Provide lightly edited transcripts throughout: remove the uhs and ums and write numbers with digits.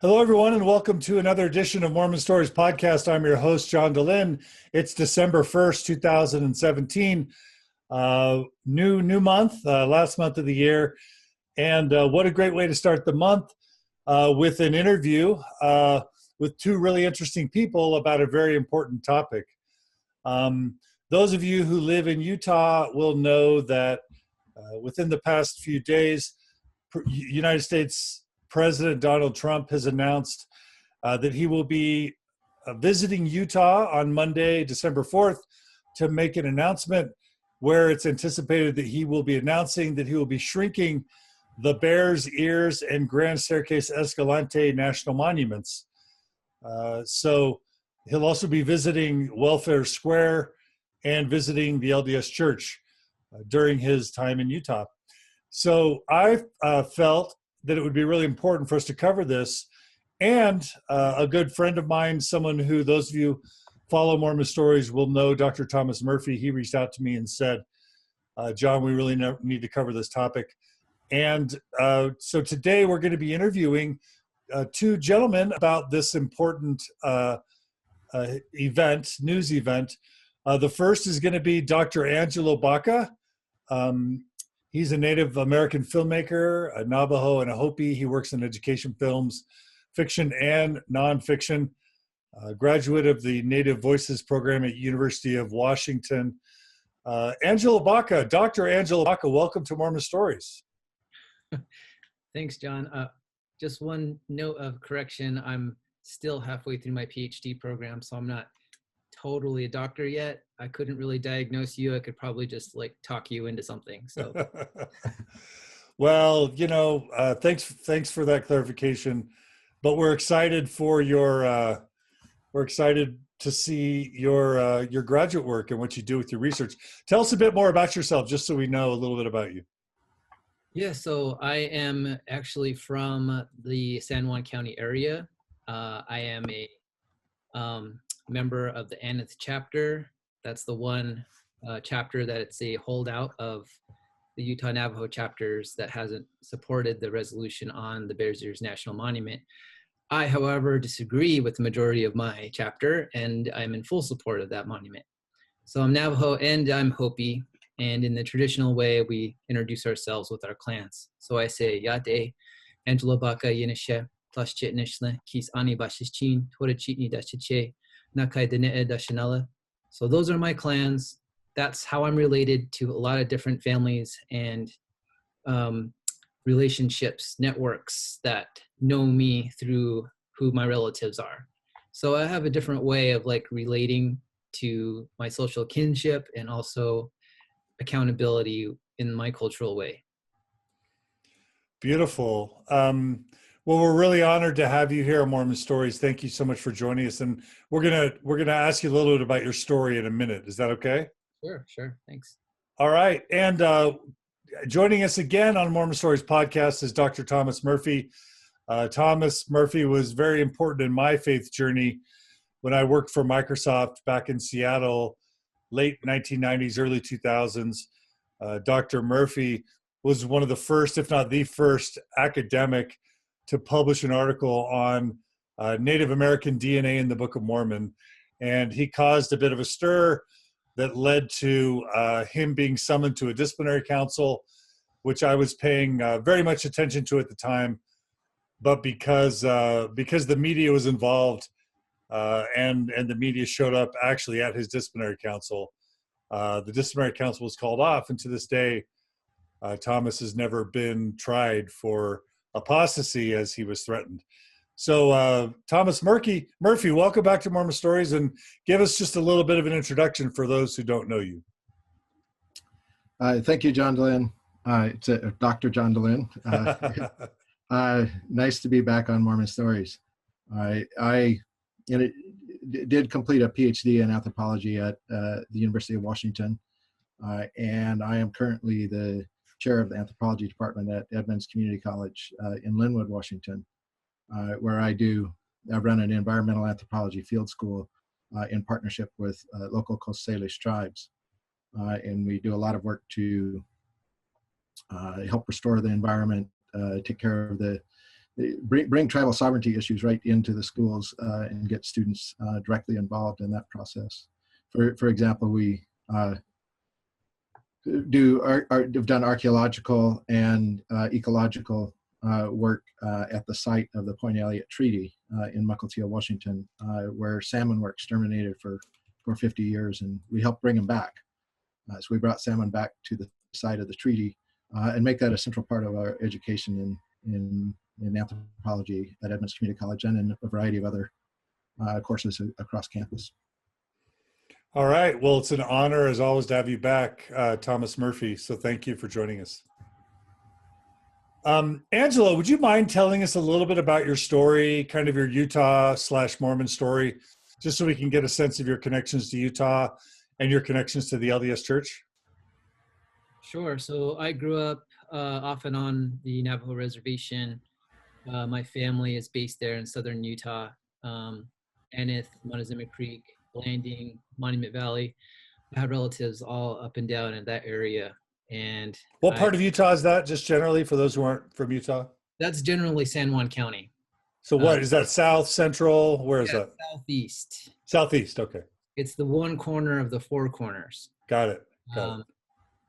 Hello, everyone, and welcome to another edition of Mormon Stories Podcast. I'm your host, John DeLynn. It's December 1st, 2017. New month, last month of the year. And what a great way to start the month with an interview with two really interesting people about a very important topic. Those of you who live in Utah will know that within the past few days, United States President Donald Trump has announced that he will be visiting Utah on Monday, December 4th, to make an announcement where it's anticipated that he will be announcing that he will be shrinking the Bears Ears and Grand Staircase-Escalante national monuments. So he'll also be visiting Welfare Square and visiting the LDS Church during his time in Utah. So I felt that it would be really important for us to cover this. And a good friend of mine, someone who those of you follow Mormon Stories will know, Dr. Thomas Murphy, he reached out to me and said, John, we really need to cover this topic. And so today we're going to be interviewing two gentlemen about this important news event. The first is going to be Dr. Angelo Baca. He's a Native American filmmaker, a Navajo and a Hopi. He works in education films, fiction and nonfiction. Graduate of the Native Voices program at University of Washington. Angelo Baca, Dr. Angelo Baca, welcome to Mormon Stories. Thanks, John. Just one note of correction. I'm still halfway through my PhD program, so I'm not totally a doctor yet. I couldn't really diagnose you. I could probably just talk you into something. So, well, thanks for that clarification. But we're excited for we're excited to see your graduate work and what you do with your research. Tell us a bit more about yourself, just so we know a little bit about you. Yeah, so I am actually from the San Juan County area. I am a member of the Nth chapter. That's the one chapter that it's a holdout of the Utah Navajo chapters that hasn't supported the resolution on the Bears Ears National Monument. I, however, disagree with the majority of my chapter, and I'm in full support of that monument. So I'm Navajo and I'm Hopi, and in the traditional way, we introduce ourselves with our clans. So I say, Yate, Angelo Baca Yenishe, Plus Chitnishle, Kis Ani Bashichin, Tora Chitni Dashiche, Nakai Dene Dashanala. So those are my clans. That's how I'm related to a lot of different families and relationships, networks that know me through who my relatives are. So I have a different way of relating to my social kinship and also accountability in my cultural way. Beautiful. Well, we're really honored to have you here on Mormon Stories. Thank you so much for joining us. And we're gonna ask you a little bit about your story in a minute. Is that okay? Sure. Thanks. All right. And joining us again on Mormon Stories podcast is Dr. Thomas Murphy. Thomas Murphy was very important in my faith journey when I worked for Microsoft back in Seattle, late 1990s, early 2000s. Dr. Murphy was one of the first, if not the first, academic to publish an article on Native American DNA in the Book of Mormon. And he caused a bit of a stir that led to him being summoned to a disciplinary council, which I was paying very much attention to at the time. But because the media was involved and the media showed up actually at his disciplinary council, the disciplinary council was called off. And to this day, Thomas has never been tried for apostasy as he was threatened. So Thomas Murphy, welcome back to Mormon Stories, and give us just a little bit of an introduction for those who don't know you. Thank you, John DeLynn. It's Dr. John DeLynn. Nice to be back on Mormon Stories. I did complete a PhD in anthropology at the University of Washington, and I am currently the chair of the anthropology department at Edmonds Community College in Linwood, Washington, where I run an environmental anthropology field school in partnership with local Coast Salish tribes. And we do a lot of work to help restore the environment, take care of the bring tribal sovereignty issues right into the schools and get students directly involved in that process. For example, we have done archaeological and ecological work at the site of the Point Elliott Treaty in Mukilteo, Washington, where salmon were exterminated for 50 years, and we helped bring them back. So we brought salmon back to the site of the treaty and make that a central part of our education in anthropology at Edmonds Community College and in a variety of other courses across campus. All right. Well, it's an honor, as always, to have you back, Thomas Murphy. So thank you for joining us. Angelo, would you mind telling us a little bit about your story, kind of your Utah/Mormon story, just so we can get a sense of your connections to Utah and your connections to the LDS Church? Sure. So I grew up off and on the Navajo Reservation. My family is based there in southern Utah, Aneth, Montezuma Creek, Landing, Monument Valley. I have relatives all up and down in that area. And what part of Utah is that, just generally, for those who aren't from Utah? That's generally San Juan County. So what, is that south, central? Where is that? Southeast. Southeast, okay. It's the one corner of the four corners. Got it. Got it.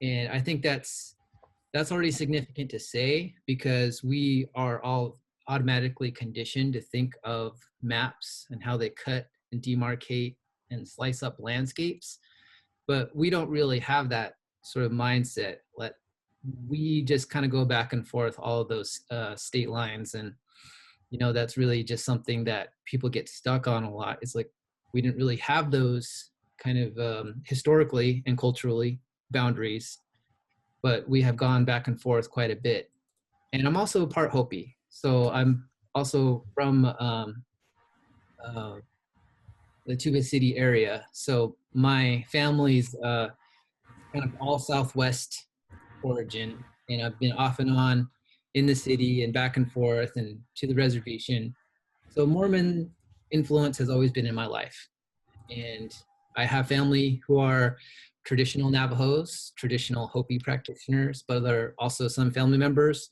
And I think that's already significant to say, because we are all automatically conditioned to think of maps and how they cut and demarcate and slice up landscapes, but we don't really have that sort of mindset. We just kind of go back and forth all of those state lines, and that's really just something that people get stuck on a lot. It's like we didn't really have those kind of historically and culturally boundaries, but we have gone back and forth quite a bit. And I'm also part Hopi, so I'm also from the Tuba City area. So my family's kind of all Southwest origin, and I've been off and on in the city and back and forth and to the reservation. So Mormon influence has always been in my life. And I have family who are traditional Navajos, traditional Hopi practitioners, but there are also some family members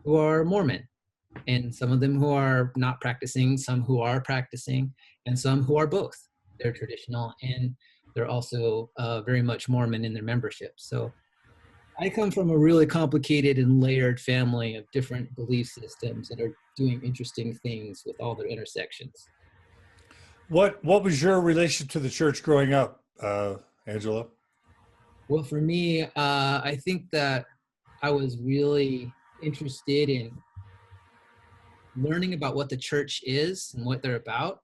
who are Mormon, and some of them who are not practicing, some who are practicing, and some who are both. They're traditional and they're also very much Mormon in their membership. So I come from a really complicated and layered family of different belief systems that are doing interesting things with all their intersections. What was your relationship to the church growing up, Angelo? Well, for me, I think that I was really interested in learning about what the church is and what they're about.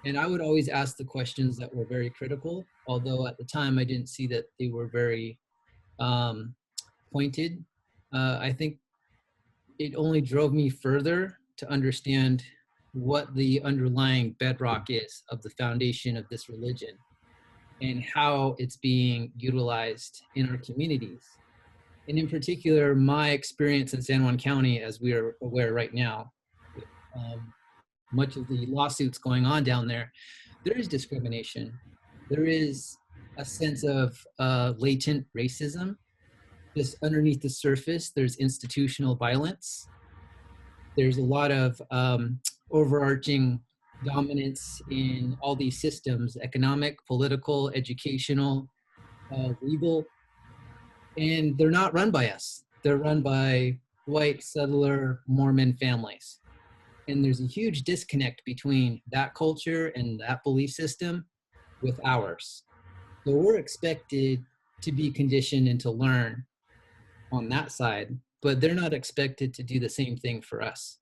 And I would always ask the questions that were very critical, although at the time I didn't see that they were very pointed. I think it only drove me further to understand what the underlying bedrock is of the foundation of this religion and how it's being utilized in our communities. And in particular, my experience in San Juan County, as we are aware right now, with much of the lawsuits going on down there, there is discrimination. There is a sense of latent racism. Just underneath the surface, there's institutional violence. There's a lot of overarching dominance in all these systems: economic, political, educational, legal. And they're not run by us. They're run by white settler Mormon families. And there's a huge disconnect between that culture and that belief system with ours. So we're expected to be conditioned and to learn on that side, but they're not expected to do the same thing for us.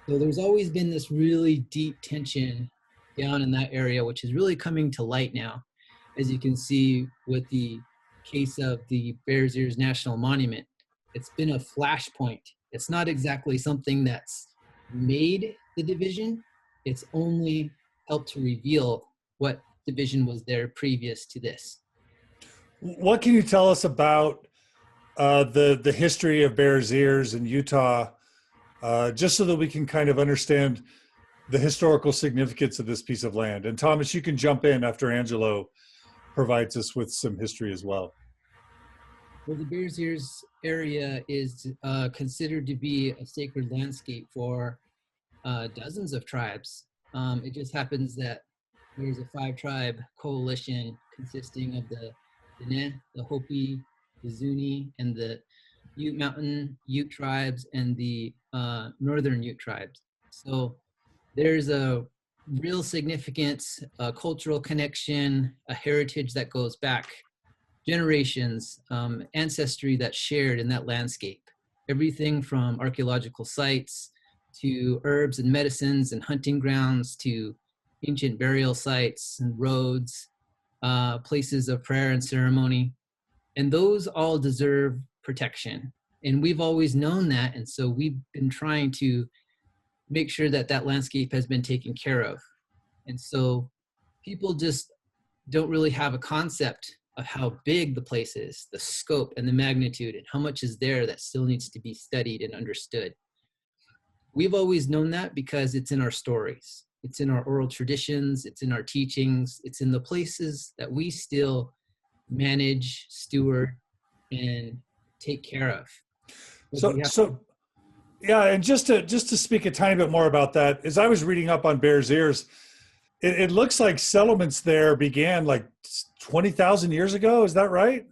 So there's always been this really deep tension down in that area, which is really coming to light now, as you can see with the case of the Bears Ears National Monument. It's been a flashpoint. It's not exactly something that's made the division. It's only helped to reveal what division was there previous to this. What can you tell us about the history of Bears Ears in Utah, just so that we can kind of understand the historical significance of this piece of land? And Thomas, you can jump in after Angelo provides us with some history as well. Well, the Bears Ears area is considered to be a sacred landscape for dozens of tribes. It just happens that there's a 5-tribe coalition consisting of the Diné, the Hopi, the Zuni, and the Ute Mountain Ute tribes and the Northern Ute tribes. So there's a real significant cultural connection, a heritage that goes back generations, ancestry that's shared in that landscape. Everything from archaeological sites to herbs and medicines and hunting grounds to ancient burial sites and roads, places of prayer and ceremony. And those all deserve protection. And we've always known that. And so we've been trying to make sure that that landscape has been taken care of. And so people just don't really have a concept of how big the place is, the scope and the magnitude, and how much is there that still needs to be studied and understood. We've always known that because it's in our stories, it's in our oral traditions, it's in our teachings, it's in the places that we still manage, steward, and take care of. Yeah, and just to speak a tiny bit more about that, as I was reading up on Bears Ears, it looks like settlements there began like 20,000 years ago. Is that right?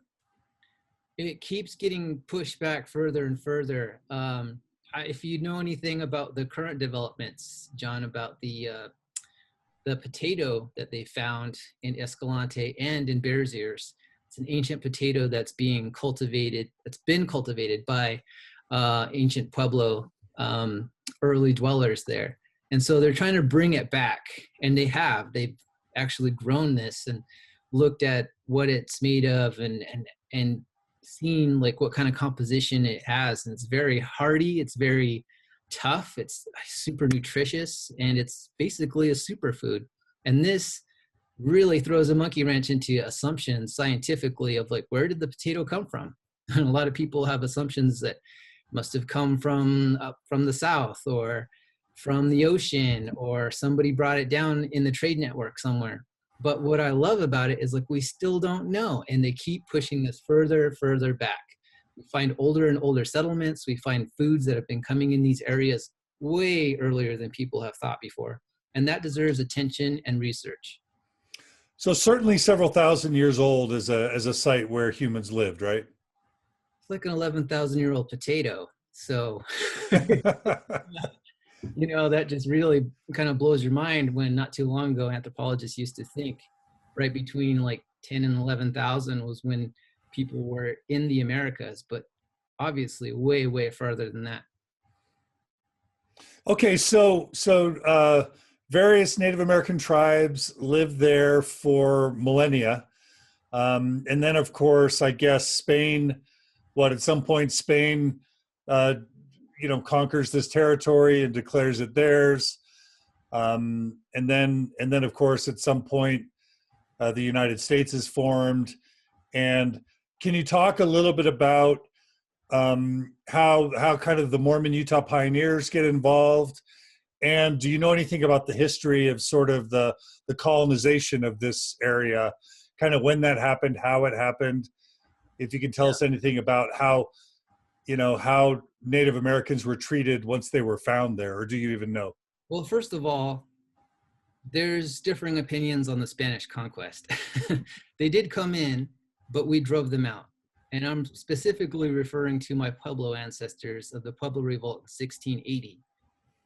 It keeps getting pushed back further and further. If you know anything about the current developments, John, about the potato that they found in Escalante and in Bears Ears, it's an ancient potato that's been cultivated by ancient Pueblo early dwellers there. And so they're trying to bring it back, and they've actually grown this and looked at what it's made of and seen like what kind of composition it has. And it's very hardy, it's very tough, it's super nutritious, and it's basically a superfood. And this really throws a monkey wrench into assumptions scientifically of like, where did the potato come from? And a lot of people have assumptions that must have come from the south or from the ocean, or somebody brought it down in the trade network somewhere. But what I love about it is like we still don't know, and they keep pushing this further back. We find older and older settlements. We find foods that have been coming in these areas way earlier than people have thought before, and that deserves attention and research. So certainly several thousand years old as a site where humans lived, right? It's like an 11,000-year-old potato. So that just really kind of blows your mind when not too long ago anthropologists used to think right between like 10 and 11,000 was when people were in the Americas, but obviously way farther than that. Okay, so various Native American tribes lived there for millennia. And then, of course, I guess Spain, at some point Spain, conquers this territory and declares it theirs. And then, of course, at some point, the United States is formed. And can you talk a little bit about how kind of the Mormon Utah pioneers get involved? And do you know anything about the history of sort of the colonization of this area, kind of when that happened, how it happened? If you can tell us anything about how Native Americans were treated once they were found there, or do you even know? Well, first of all, there's differing opinions on the Spanish conquest. They did come in, but we drove them out. And I'm specifically referring to my Pueblo ancestors of the Pueblo Revolt in 1680,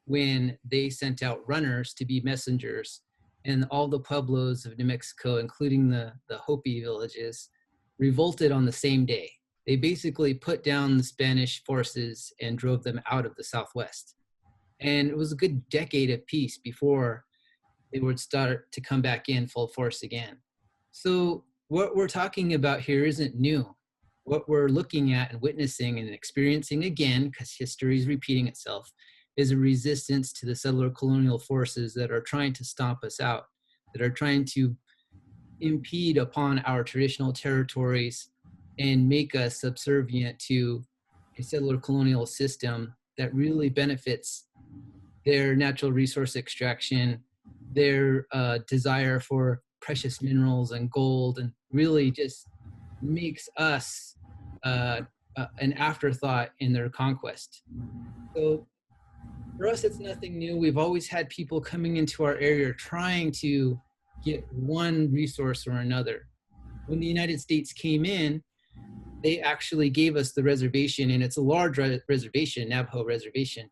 when they sent out runners to be messengers, and all the Pueblos of New Mexico, including the Hopi villages, revolted on the same day. They basically put down the Spanish forces and drove them out of the Southwest. And it was a good decade of peace before they would start to come back in full force again. So what we're talking about here isn't new. What we're looking at and witnessing and experiencing again, because history is repeating itself, is a resistance to the settler colonial forces that are trying to stomp us out, that are trying to impede upon our traditional territories and make us subservient to a settler colonial system that really benefits their natural resource extraction, their desire for precious minerals and gold, and really just makes us an afterthought in their conquest. So for us, it's nothing new. We've always had people coming into our area trying to get one resource or another. When the United States came in, they actually gave us the reservation, and it's a large reservation, Navajo reservation.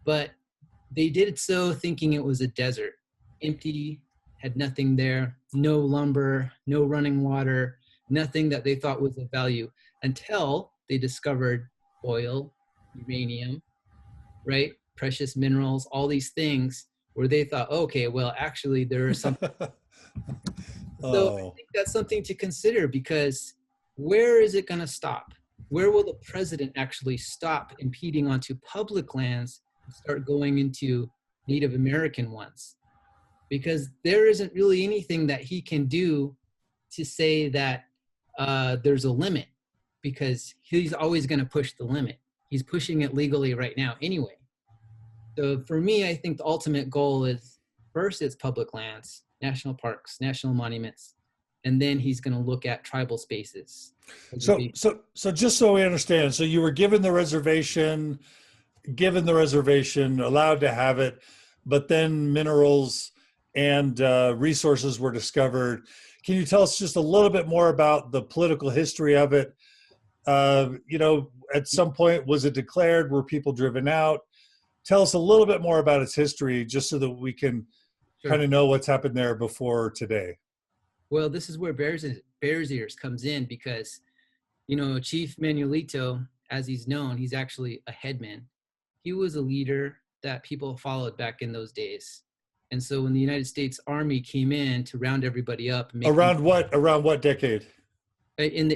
But they did so thinking it was a desert, empty, had nothing there, no lumber, no running water, nothing that they thought was of value until they discovered oil, uranium, right? Precious minerals, all these things where they thought, okay, well, actually there is something. So I think that's something to consider, because where is it going to stop? Where will the president actually stop impeding onto public lands and start going into Native American ones? Because there isn't really anything that he can do to say that there's a limit, because he's always going to push the limit. He's pushing it legally right now anyway. So for me, I think the ultimate goal is, first, it's public lands, national parks, national monuments, and then he's going to look at tribal spaces. So just so we understand, so you were given the reservation, allowed to have it, but then minerals and resources were discovered. Can you tell us just a little bit more about the political history of it? At some point, was it declared? Were people driven out? Tell us a little bit more about its history, just so that we can kind of know what's happened there before today. Well, this is where Bears Ears comes in, because, Chief Manuelito, as he's known, he's actually a headman. He was a leader that people followed back in those days. And so when the United States Army came in to round everybody up. Around what decade? In the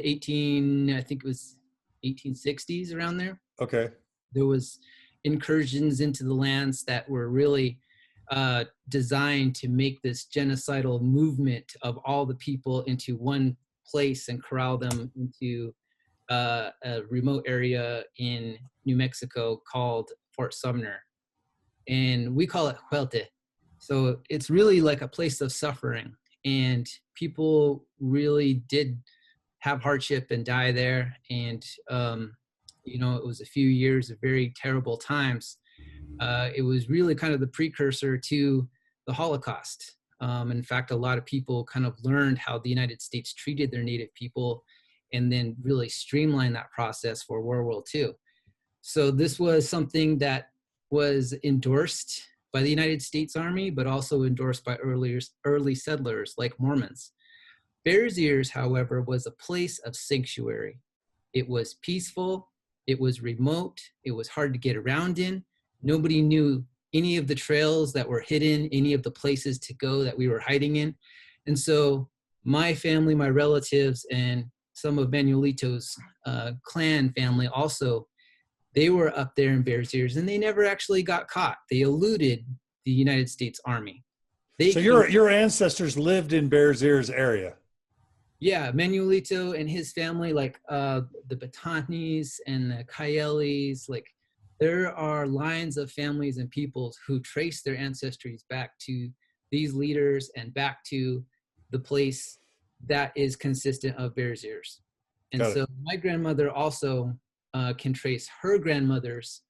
1860s, around there. Okay. There was incursions into the lands that were really designed to make this genocidal movement of all the people into one place and corral them into a remote area in New Mexico called Fort Sumner. And we call it Huelte. So it's really like a place of suffering. And people really did have hardship and die there. And, it was a few years of very terrible times. It was really kind of the precursor to the Holocaust. In fact, a lot of people kind of learned how the United States treated their native people, and then really streamlined that process for World War II. So this was something that was endorsed by the United States Army, but also endorsed by early settlers like Mormons. Bears Ears, however, was a place of sanctuary. It was peaceful, it was remote, it was hard to get around in. Nobody knew any of the trails that were hidden, any of the places to go that we were hiding in. And so my family, my relatives, and some of Manuelito's clan family also, they were up there in Bears Ears, and they never actually got caught. They eluded the United States Army. So your ancestors lived in Bears Ears area? Yeah, Manuelito and his family, like the Batanis and the Kayelis, like there are lines of families and peoples who trace their ancestries back to these leaders and back to the place that is consistent of Bears Ears. And so my grandmother also can trace her grandmother's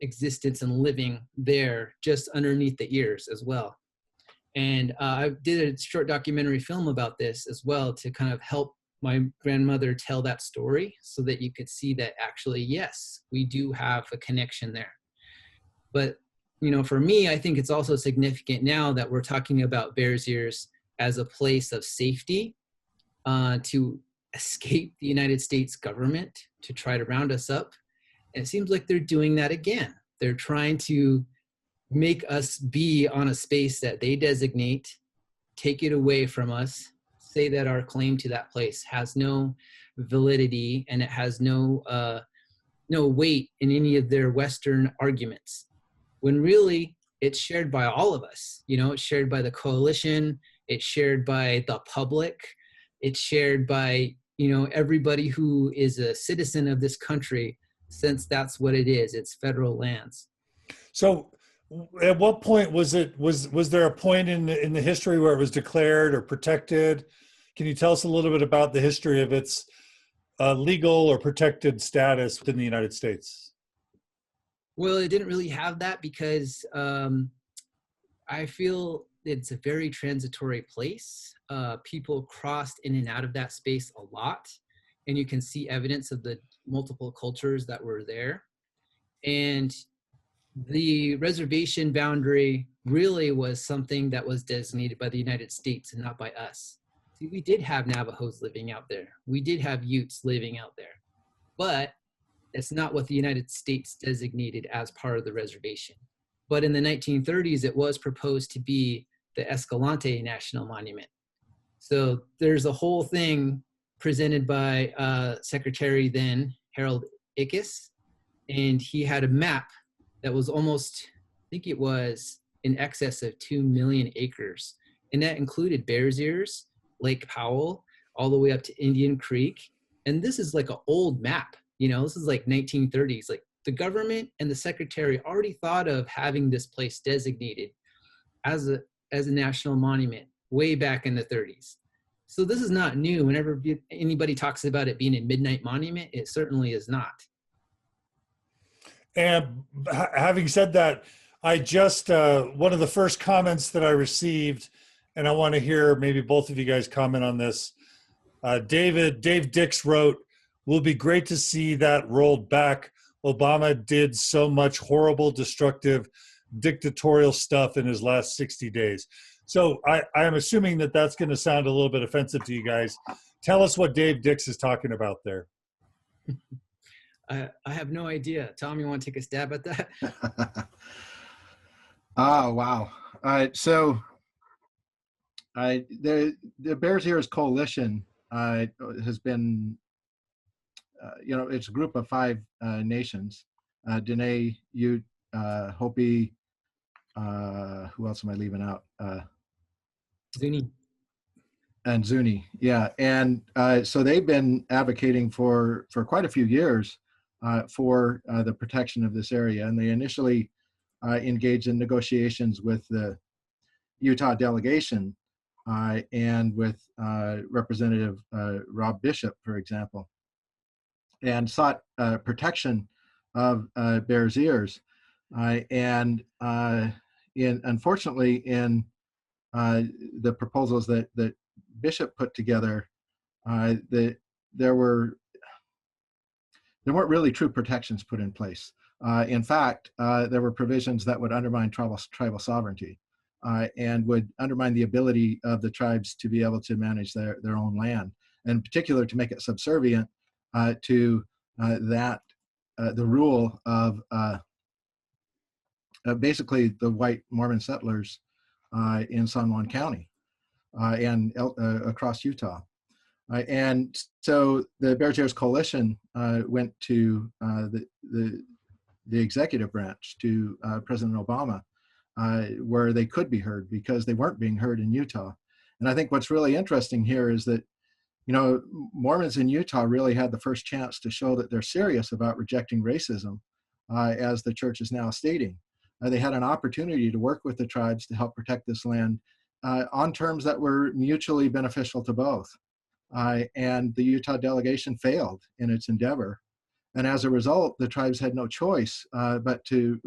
existence and living there just underneath the ears as well. And I did a short documentary film about this as well to kind of help my grandmother tell that story, so that you could see that actually, yes, we do have a connection there. But, for me, I think it's also significant now that we're talking about Bears Ears as a place of safety to escape the United States government to try to round us up. And it seems like they're doing that again. They're trying to make us be on a space that they designate, take it away from us, say that our claim to that place has no validity and it has no weight in any of their Western arguments, when really it's shared by all of us. It's shared by the coalition, it's shared by the public, it's shared by everybody who is a citizen of this country, since that's what it is. It's federal lands. So at what point was there a point in the history where it was declared or protected? Can you tell us a little bit about the history of its legal or protected status within the United States? Well, it didn't really have that because I feel it's a very transitory place. People crossed in and out of that space a lot, and you can see evidence of the multiple cultures that were there. And the reservation boundary really was something that was designated by the United States and not by us. See, we did have Navajos living out there. We did have Utes living out there, but it's not what the United States designated as part of the reservation. But in the 1930s, it was proposed to be the Escalante National Monument. So there's a whole thing presented by Secretary then, Harold Ickes, and he had a map that was almost, I think it was in excess of 2 million acres. And that included Bears Ears, Lake Powell, all the way up to Indian Creek. And this is like an old map, you know, this is like 1930s. Like the government and the secretary already thought of having this place designated as a national monument way back in the 30s. So this is not new. Whenever anybody talks about it being a midnight monument, it certainly is not. And having said that, I just, one of the first comments that I received, and I want to hear maybe both of you guys comment on this. Dave Dix wrote, "Will be great to see that rolled back. Obama did so much horrible, destructive, dictatorial stuff in his last 60 days. So I am assuming that that's going to sound a little bit offensive to you guys. Tell us what Dave Dix is talking about there. I have no idea. Tom, you want to take a stab at that? Oh, wow. So the Bears Ears Coalition has been, it's a group of 5 nations, Dene, Ute, Hopi, who else am I leaving out? Zuni. And Zuni, yeah. And so they've been advocating for quite a few years for the protection of this area. And they initially engaged in negotiations with the Utah delegation and with Representative Rob Bishop, for example, and sought protection of Bears Ears. Unfortunately, in the proposals that Bishop put together, there weren't really true protections put in place. In fact, there were provisions that would undermine tribal sovereignty and would undermine the ability of the tribes to be able to manage their own land, and in particular to make it subservient to the rule of basically the white Mormon settlers in San Juan County and across Utah. And so the Bears Ears Coalition went to the executive branch, to President Obama, where they could be heard because they weren't being heard in Utah. And I think what's really interesting here is that, Mormons in Utah really had the first chance to show that they're serious about rejecting racism, as the church is now stating. They had an opportunity to work with the tribes to help protect this land on terms that were mutually beneficial to both. And the Utah delegation failed in its endeavor. And as a result, the tribes had no choice but to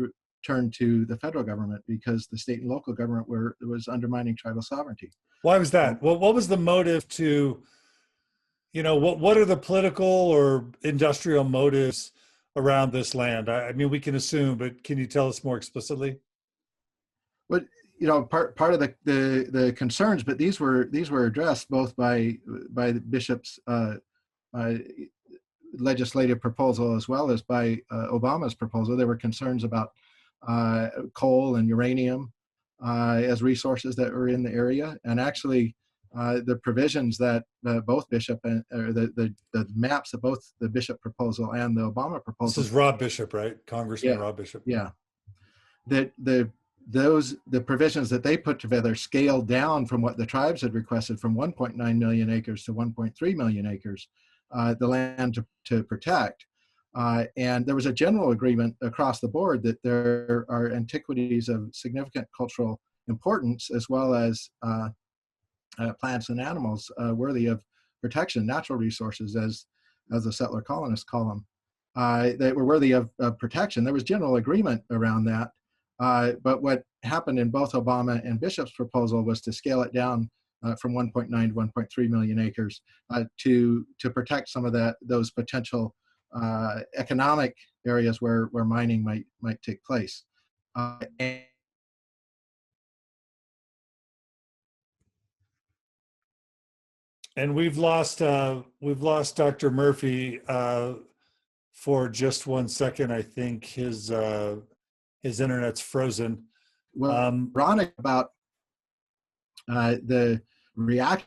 turn to the federal government because the state and local government was undermining tribal sovereignty. Why was that? Well, what was the motive to, what are the political or industrial motives around this land? I mean, we can assume, but can you tell us more explicitly? But part of the concerns, but these were addressed both by the bishop's legislative proposal as well as by Obama's proposal. There were concerns about coal and uranium as resources that were in the area, and actually the provisions that both Bishop and the maps of both the Bishop proposal and the Obama proposal. This is Rob Bishop, right? Congressman Yeah, Rob Bishop. Yeah. The provisions that they put together scaled down from what the tribes had requested from 1.9 million acres to 1.3 million acres, the land to protect. And there was a general agreement across the board that there are antiquities of significant cultural importance, as well as plants and animals worthy of protection, natural resources, as as the settler colonists call them, that were worthy of protection. There was general agreement around that. But what happened in both Obama and Bishop's proposal was to scale it down from 1.9 to 1.3 million acres to protect some of those potential economic areas where mining might take place. And we've lost Dr. Murphy for just 1 second. I think his internet's frozen. Well, ironic about the reaction.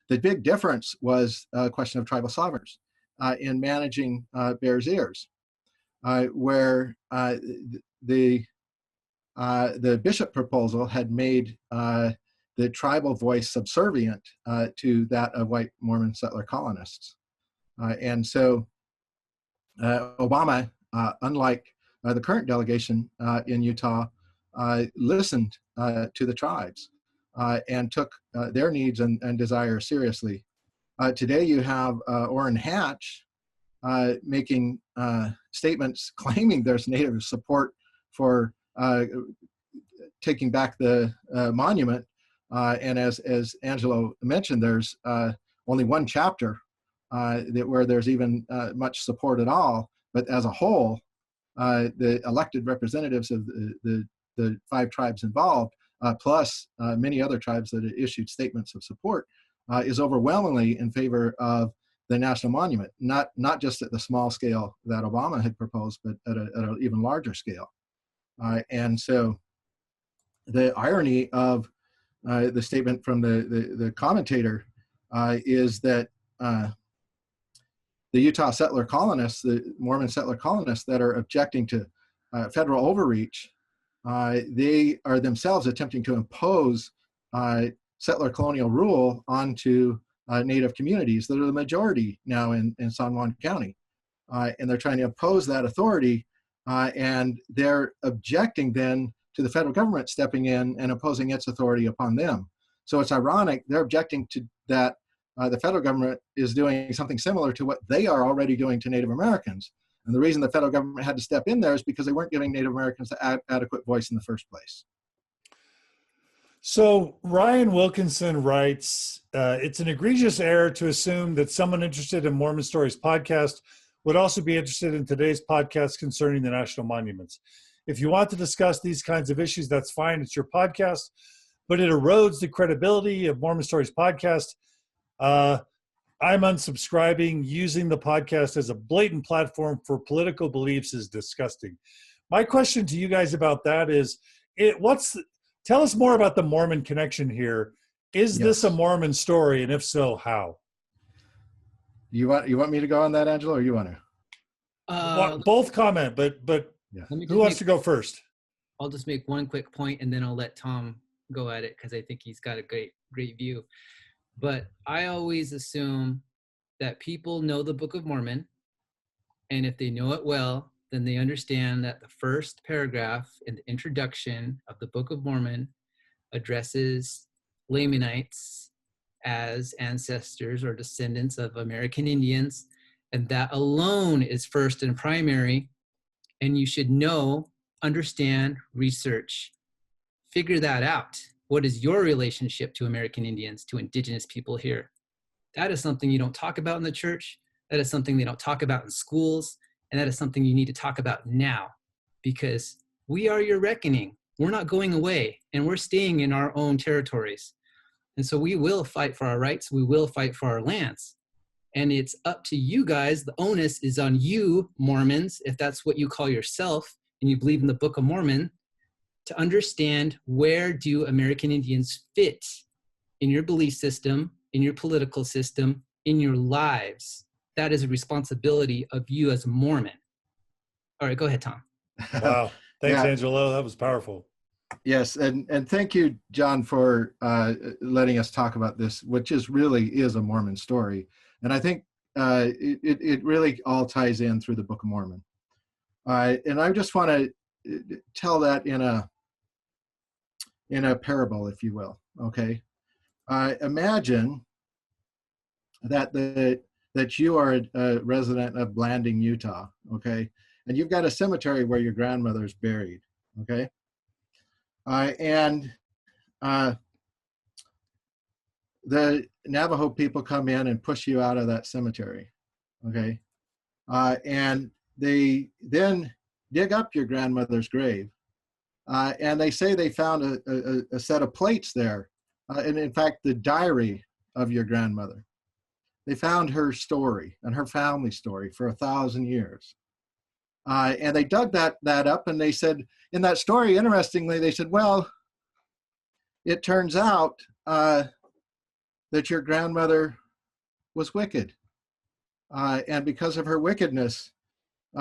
The big difference was a question of tribal sovereigns in managing Bears Ears, where the Bishop proposal had made the tribal voice subservient to that of white Mormon settler colonists. And so Obama, unlike the current delegation in Utah, listened to the tribes and took their needs and desires seriously. Today you have Orrin Hatch making statements claiming there's Native support for taking back the monument. And as Angelo mentioned, there's only one chapter where there's even much support at all. But as a whole, the elected representatives of the 5 tribes involved, plus many other tribes that issued statements of support, is overwhelmingly in favor of the national monument, not just at the small scale that Obama had proposed, but at an even larger scale. And so the irony of the statement from the commentator is that the Utah settler colonists, the Mormon settler colonists that are objecting to federal overreach, they are themselves attempting to impose settler colonial rule onto Native communities that are the majority now in San Juan County. And they're trying to impose that authority, and they're objecting then to the federal government stepping in and imposing its authority upon them. So it's ironic, they're objecting to that the federal government is doing something similar to what they are already doing to Native Americans. And the reason the federal government had to step in there is because they weren't giving Native Americans the adequate voice in the first place. So Ryan Wilkinson writes, it's an egregious error to assume that someone interested in Mormon Stories podcast would also be interested in today's podcast concerning the national monuments. If you want to discuss these kinds of issues, that's fine. It's your podcast, but it erodes the credibility of Mormon Stories podcast. I'm unsubscribing. Using the podcast as a blatant platform for political beliefs is disgusting. My question to you guys about that is, tell us more about the Mormon connection here. Is this a Mormon story, and if so, how? You want me to go on that, Angelo, or you want to? Both comment, but who wants to go first? I'll just make one quick point, and then I'll let Tom go at it because I think he's got a great view. But I always assume that people know the Book of Mormon, and if they know it well, then they understand that the first paragraph in the introduction of the Book of Mormon addresses Lamanites as ancestors or descendants of American Indians, and that alone is first and primary, and you should know, understand, research, figure that out. What is your relationship to American Indians, to indigenous people here? That is something you don't talk about in the church. That is something they don't talk about in schools. And that is something you need to talk about now, because we are your reckoning. We're not going away, and we're staying in our own territories. And so we will fight for our rights. We will fight for our lands. And it's up to you guys. The onus is on you, Mormons, if that's what you call yourself, and you believe in the Book of Mormon, to understand where do American Indians fit in your belief system, in your political system, in your lives. That is a responsibility of you as a Mormon. All right, go ahead, Tom. Wow. Thanks, Angelo. That was powerful. Yes, and thank you, John, for letting us talk about this, which really is a Mormon story. And I think it really all ties in through the Book of Mormon. And I just want to tell that in a parable, if you will. Okay, imagine that you are a resident of Blanding, Utah. Okay, and you've got a cemetery where your grandmother's buried. Okay, and the Navajo people come in and push you out of that cemetery. Okay, and they then dig up your grandmother's grave, and they say they found a set of plates there, and in fact, the diary of your grandmother. They found her story and her family story for 1,000 years. And they dug that up, and they said, in that story, interestingly, they said, well, it turns out that your grandmother was wicked. And because of her wickedness,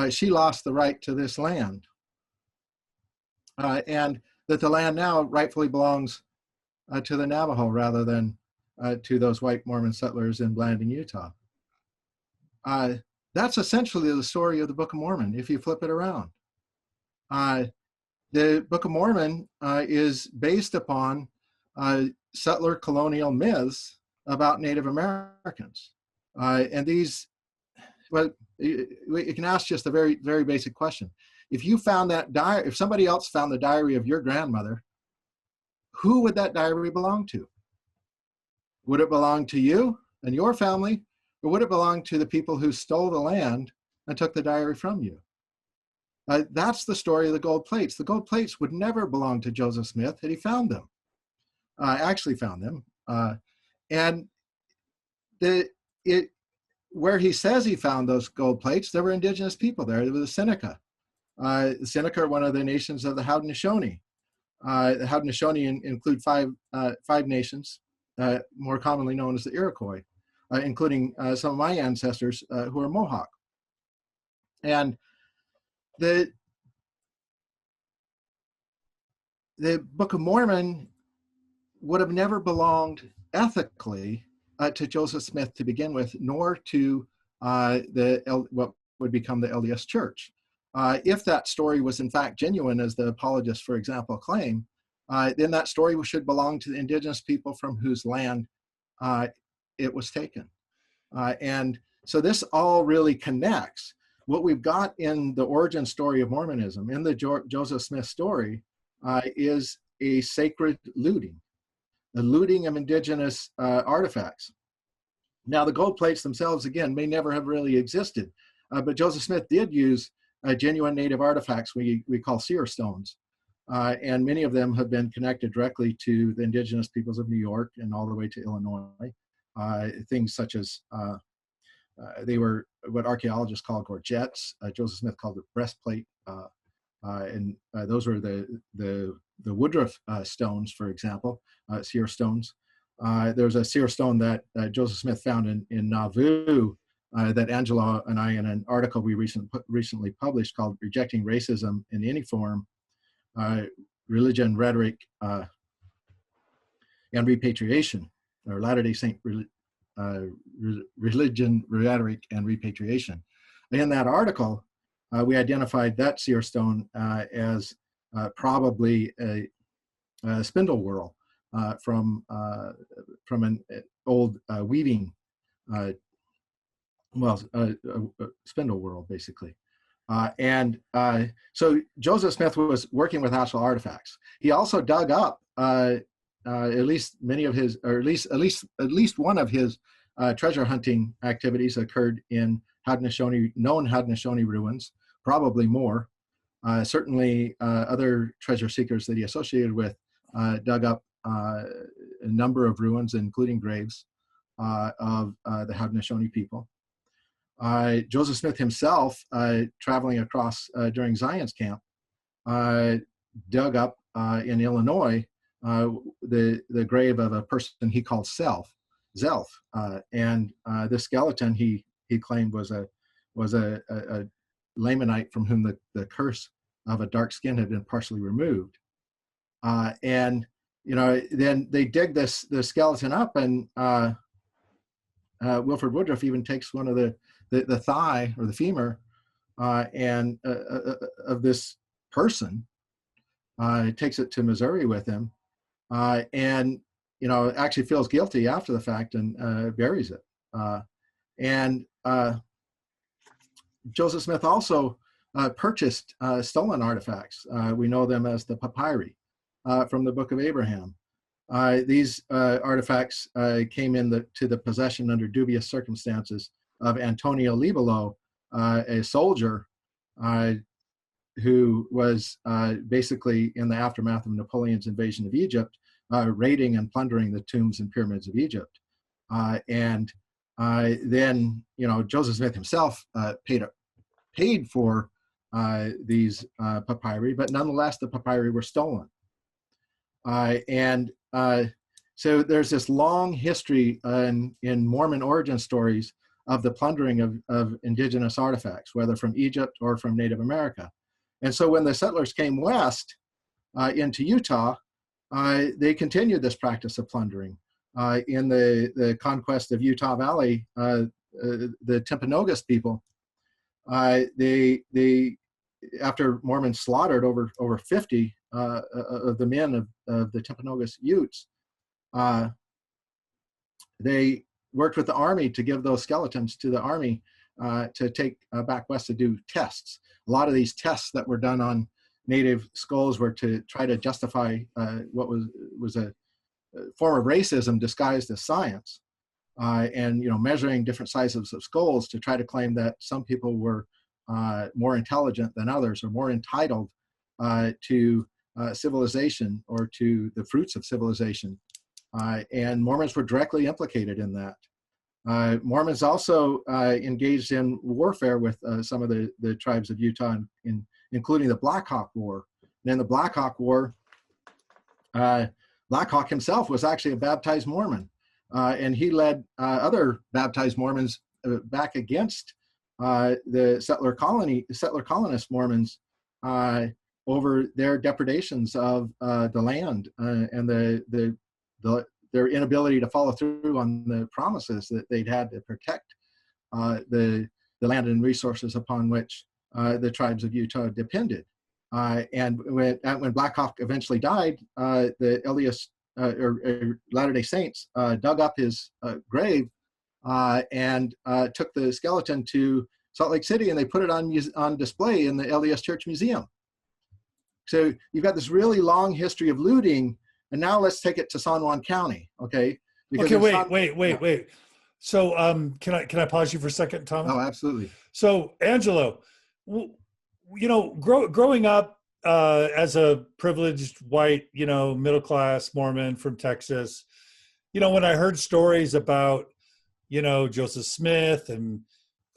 she lost the right to this land. And that the land now rightfully belongs to the Navajo rather than to those white Mormon settlers in Blanding, Utah. That's essentially the story of the Book of Mormon, if you flip it around. The Book of Mormon is based upon settler colonial myths about Native Americans. And these, well, you can ask just a very, very basic question. If you found that diary, if somebody else found the diary of your grandmother, who would that diary belong to? Would it belong to you and your family, or would it belong to the people who stole the land and took the diary from you? That's the story of the gold plates. The gold plates would never belong to Joseph Smith had he found them, actually found them. And where he says he found those gold plates, there were indigenous people there. There was the Seneca. The Seneca are one of the nations of the Haudenosaunee. The Haudenosaunee include five nations, more commonly known as the Iroquois, including some of my ancestors who are Mohawk. And the Book of Mormon would have never belonged ethically to Joseph Smith to begin with, nor to what would become the LDS Church. If that story was in fact genuine, as the apologists, for example, claim, then that story should belong to the indigenous people from whose land it was taken. And so this all really connects. What we've got in the origin story of Mormonism, in the Joseph Smith story, is a sacred looting, the looting of indigenous artifacts. Now, the gold plates themselves, again, may never have really existed, but Joseph Smith did use genuine native artifacts we call seer stones. And many of them have been connected directly to the indigenous peoples of New York and all the way to Illinois. Things such as they were what archaeologists call gorgets. Joseph Smith called it breastplate, and those were the Woodruff stones, for example, seer stones. There's a seer stone that Joseph Smith found in Nauvoo that Angelo and I, in an article we recently published called "Rejecting Racism in Any Form: Religion, Rhetoric, and Repatriation," or Latter-day Saint Religion, Rhetoric, and Repatriation. In that article, we identified that seer stone as probably a spindle whorl from an old weaving, spindle whorl, basically. So Joseph Smith was working with actual artifacts. He also dug up at least many of his, or at least one of his treasure hunting activities occurred in known Haudenosaunee ruins, probably more. Certainly other treasure seekers that he associated with dug up a number of ruins, including graves of the Haudenosaunee people. Joseph Smith himself, traveling across during Zion's camp, dug up in Illinois the grave of a person he called Zelf, and this skeleton he claimed was a Lamanite from whom the curse of a dark skin had been partially removed. And then they dig this skeleton up, and Wilford Woodruff even takes one of the thigh or the femur and of this person, takes it to Missouri with him, and actually feels guilty after the fact and buries it. And Joseph Smith also purchased stolen artifacts. We know them as the papyri from the Book of Abraham. These artifacts came to the possession under dubious circumstances of Antonio Libello, a soldier who was basically in the aftermath of Napoleon's invasion of Egypt, raiding and plundering the tombs and pyramids of Egypt. And then, Joseph Smith himself paid for these papyri, but nonetheless, the papyri were stolen. So there's this long history in Mormon origin stories of the plundering of indigenous artifacts, whether from Egypt or from Native America. And so when the settlers came west into Utah, they continued this practice of plundering. In the conquest of Utah Valley, the Timpanogos people, they after Mormons slaughtered over 50 of the men of the Timpanogos Utes, they worked with the army to give those skeletons to the army to take back west to do tests. A lot of these tests that were done on native skulls were to try to justify what was a form of racism disguised as science, and measuring different sizes of skulls to try to claim that some people were more intelligent than others or more entitled to civilization or to the fruits of civilization. And Mormons were directly implicated in that. Mormons also engaged in warfare with some of the tribes of Utah, including the Black Hawk War. And in the Black Hawk War, Black Hawk himself was actually a baptized Mormon, and he led other baptized Mormons back against the settler colonist Mormons over their depredations of the land and their inability to follow through on the promises that they'd had to protect the land and resources upon which the tribes of Utah depended. And when Black Hawk eventually died, the LDS or Latter-day Saints dug up his grave and took the skeleton to Salt Lake City, and they put it on display in the LDS Church Museum. So you've got this really long history of looting, and now let's take it to San Juan County, okay? Because wait. So can I pause you for a second, Thomas? Oh, absolutely. So Angelo, growing up as a privileged white, middle-class Mormon from Texas, when I heard stories about, Joseph Smith and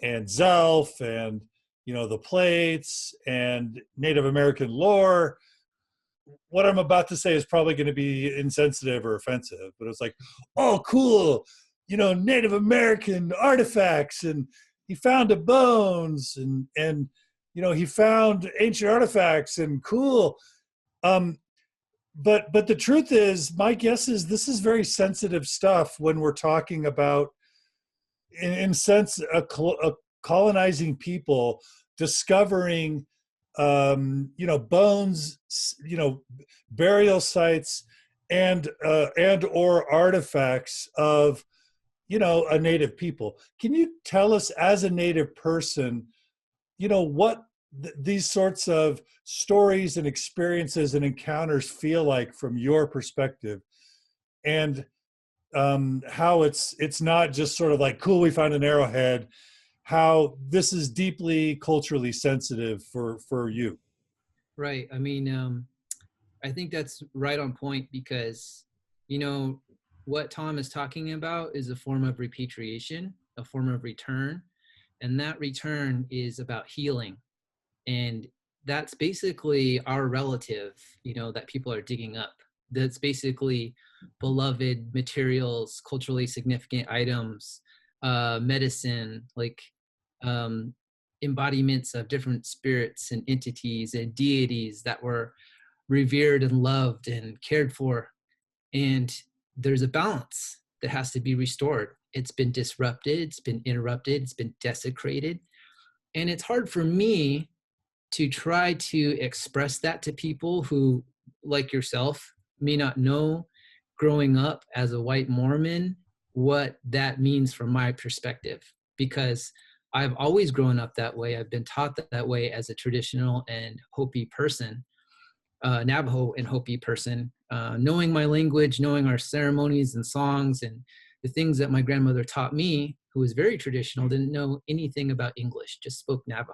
Zelf and, the plates and Native American lore, what I'm about to say is probably going to be insensitive or offensive, but it's like, oh, cool, Native American artifacts, and he found the bones and he found ancient artifacts and cool. But the truth is, my guess is this is very sensitive stuff when we're talking about, in sense, a colonizing people discovering, bones, burial sites, and or artifacts of, a native people. Can you tell us, as a native person, what these sorts of stories and experiences and encounters feel like from your perspective, and how it's not just sort of like, cool, we found an arrowhead, how this is deeply culturally sensitive for you? Right. I mean, I think that's right on point, because, what Tom is talking about is a form of repatriation, a form of return. And that return is about healing. And that's basically our relative, that people are digging up. That's basically beloved materials, culturally significant items, medicine, like embodiments of different spirits and entities and deities that were revered and loved and cared for. And there's a balance that has to be restored. It's been disrupted, it's been interrupted, it's been desecrated. And it's hard for me to try to express that to people who, like yourself, may not know growing up as a white Mormon what that means from my perspective, because I've always grown up that way. I've been taught that way as a traditional and Hopi person, Navajo and Hopi person, knowing my language, knowing our ceremonies and songs and the things that my grandmother taught me, who was very traditional, didn't know anything about English, just spoke Navajo.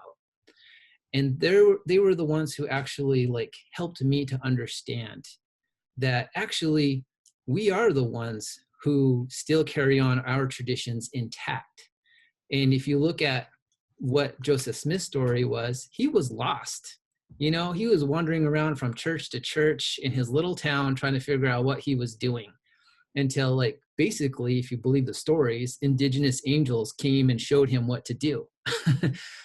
And they were the ones who actually like helped me to understand that actually we are the ones who still carry on our traditions intact. And if you look at what Joseph Smith's story was, he was lost. You know, he was wandering around from church to church in his little town trying to figure out what he was doing until, like, basically, if you believe the stories, indigenous angels came and showed him what to do.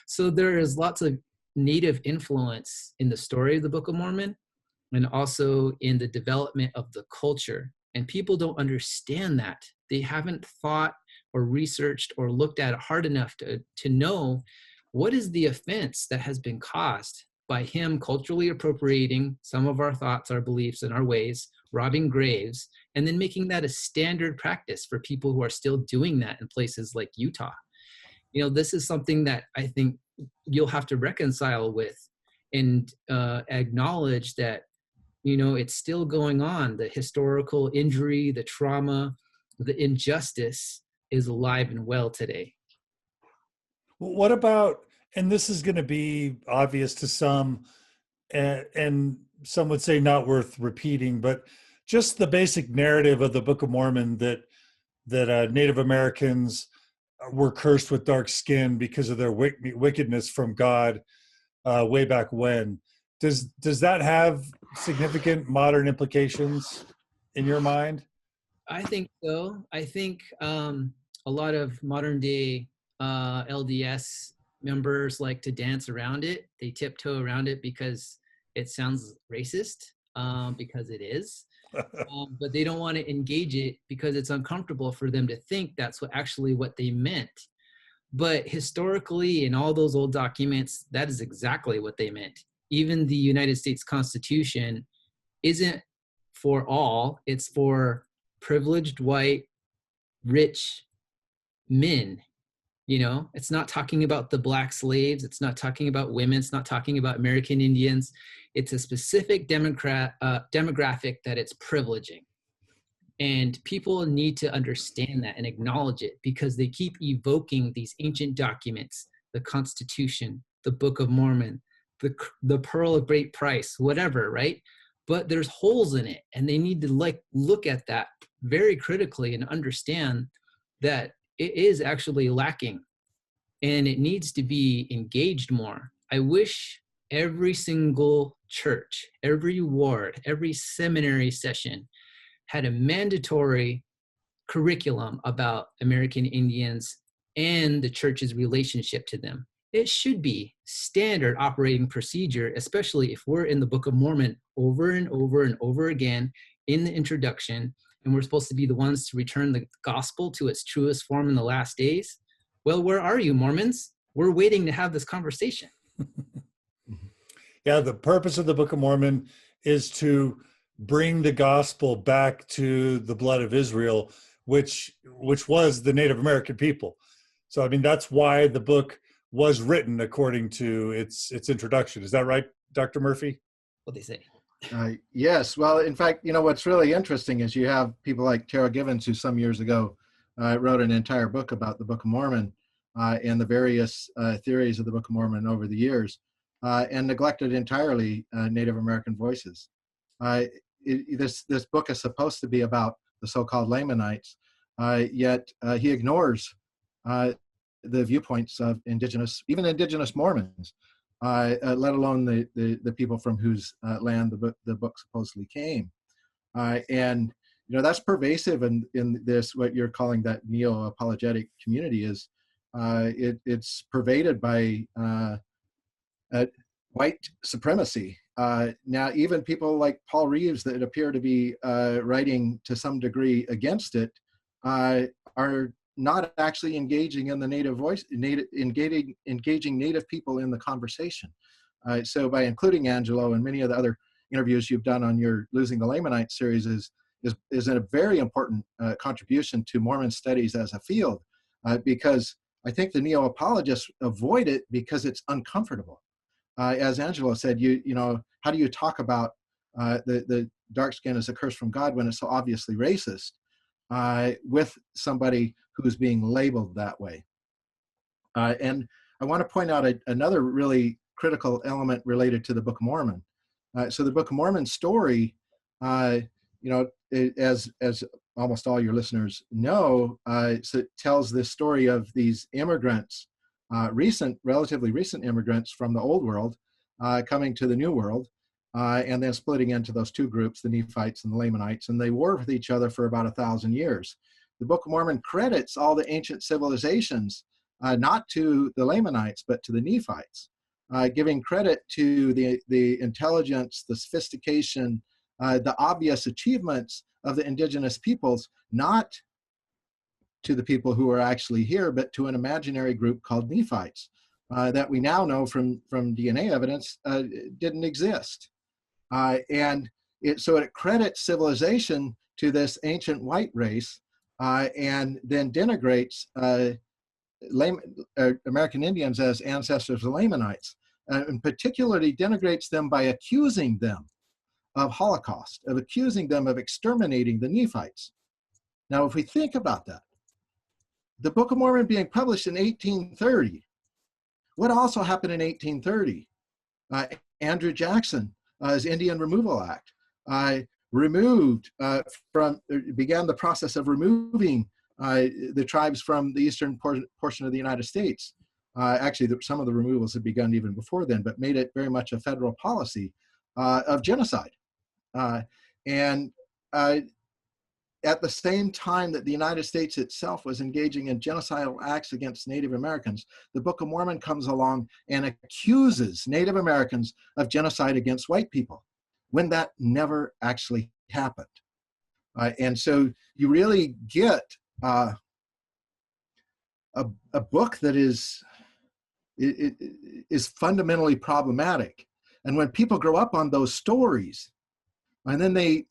So there is lots of Native influence in the story of the Book of Mormon and also in the development of the culture. And people don't understand that. They haven't thought or researched or looked at it hard enough to know what is the offense that has been caused by him culturally appropriating some of our thoughts, our beliefs, and our ways, robbing graves, and then making that a standard practice for people who are still doing that in places like Utah. You know, this is something that I think you'll have to reconcile with and acknowledge that, you know, it's still going on. The historical injury, the trauma, the injustice is alive and well today. What about, and this is going to be obvious to some, and some would say not worth repeating, but just the basic narrative of the Book of Mormon that Native Americans were cursed with dark skin because of their wickedness from God way back when. Does that have significant modern implications in your mind? I think so. I think a lot of modern day LDS members like to dance around it. They tiptoe around it because it sounds racist, because it is. But they don't want to engage it because it's uncomfortable for them to think that's what they meant. But historically, in all those old documents, that is exactly what they meant. Even the United States Constitution isn't for all, it's for privileged white rich men. You know, it's not talking about the black slaves, it's not talking about women, it's not talking about American Indians. It's a specific demographic that it's privileging. And people need to understand that and acknowledge it, because they keep evoking these ancient documents, the Constitution, the Book of Mormon, the Pearl of Great Price, whatever, right? But there's holes in it, and they need to like look at that very critically and understand that it is actually lacking and it needs to be engaged more. I wish every single church, every ward, every seminary session had a mandatory curriculum about American Indians and the church's relationship to them. It should be standard operating procedure, especially if we're in the Book of Mormon over and over and over again in the introduction, and we're supposed to be the ones to return the gospel to its truest form in the last days. Well, where are you, Mormons? We're waiting to have this conversation. Yeah, the purpose of the Book of Mormon is to bring the gospel back to the blood of Israel, which was the Native American people. So, I mean, that's why the book was written according to its introduction. Is that right, Dr. Murphy? What they say. Yes. Well, in fact, you know, what's really interesting is you have people like Tara Givens, who some years ago wrote an entire book about the Book of Mormon and the various theories of the Book of Mormon over the years, and neglected entirely Native American voices. This book is supposed to be about the so-called Lamanites, yet he ignores the viewpoints of even indigenous Mormons, let alone the people from whose land the book supposedly came. And you know, that's pervasive in this, what you're calling that neo-apologetic community. Is it's pervaded by white supremacy. Now, even people like Paul Reeves that appear to be writing to some degree against it are not actually engaging in the Native voice, engaging Native people in the conversation. So by including Angelo and many of the other interviews you've done on your Losing the Lamanites series is a very important contribution to Mormon studies as a field, because I think the neo-apologists avoid it because it's uncomfortable. As Angelo said, you know, how do you talk about the dark skin as a curse from God when it's so obviously racist with somebody who's being labeled that way? And I want to point out another really critical element related to the Book of Mormon. So the Book of Mormon story, you know, as almost all your listeners know, so it tells this story of these immigrants, relatively recent immigrants from the Old World, coming to the New World, and then splitting into those two groups, the Nephites and the Lamanites, and they warred with each other for about 1,000 years. The Book of Mormon credits all the ancient civilizations, not to the Lamanites, but to the Nephites, giving credit to the intelligence, the sophistication, the obvious achievements of the indigenous peoples, not to the people who are actually here, but to an imaginary group called Nephites that we now know from DNA evidence didn't exist. So it credits civilization to this ancient white race, and then denigrates American Indians as ancestors of Lamanites, and particularly denigrates them by accusing them of Holocaust, of accusing them of exterminating the Nephites. Now, if we think about that, the Book of Mormon being published in 1830, what also happened in 1830? Andrew Jackson's Indian Removal Act began the process of removing the tribes from the eastern portion of the United States. Actually, some of the removals had begun even before then, but made it very much a federal policy of genocide. And at the same time that the United States itself was engaging in genocidal acts against Native Americans, the Book of Mormon comes along and accuses Native Americans of genocide against white people, when that never actually happened. And so you really get a book that is fundamentally problematic. And when people grow up on those stories, and then they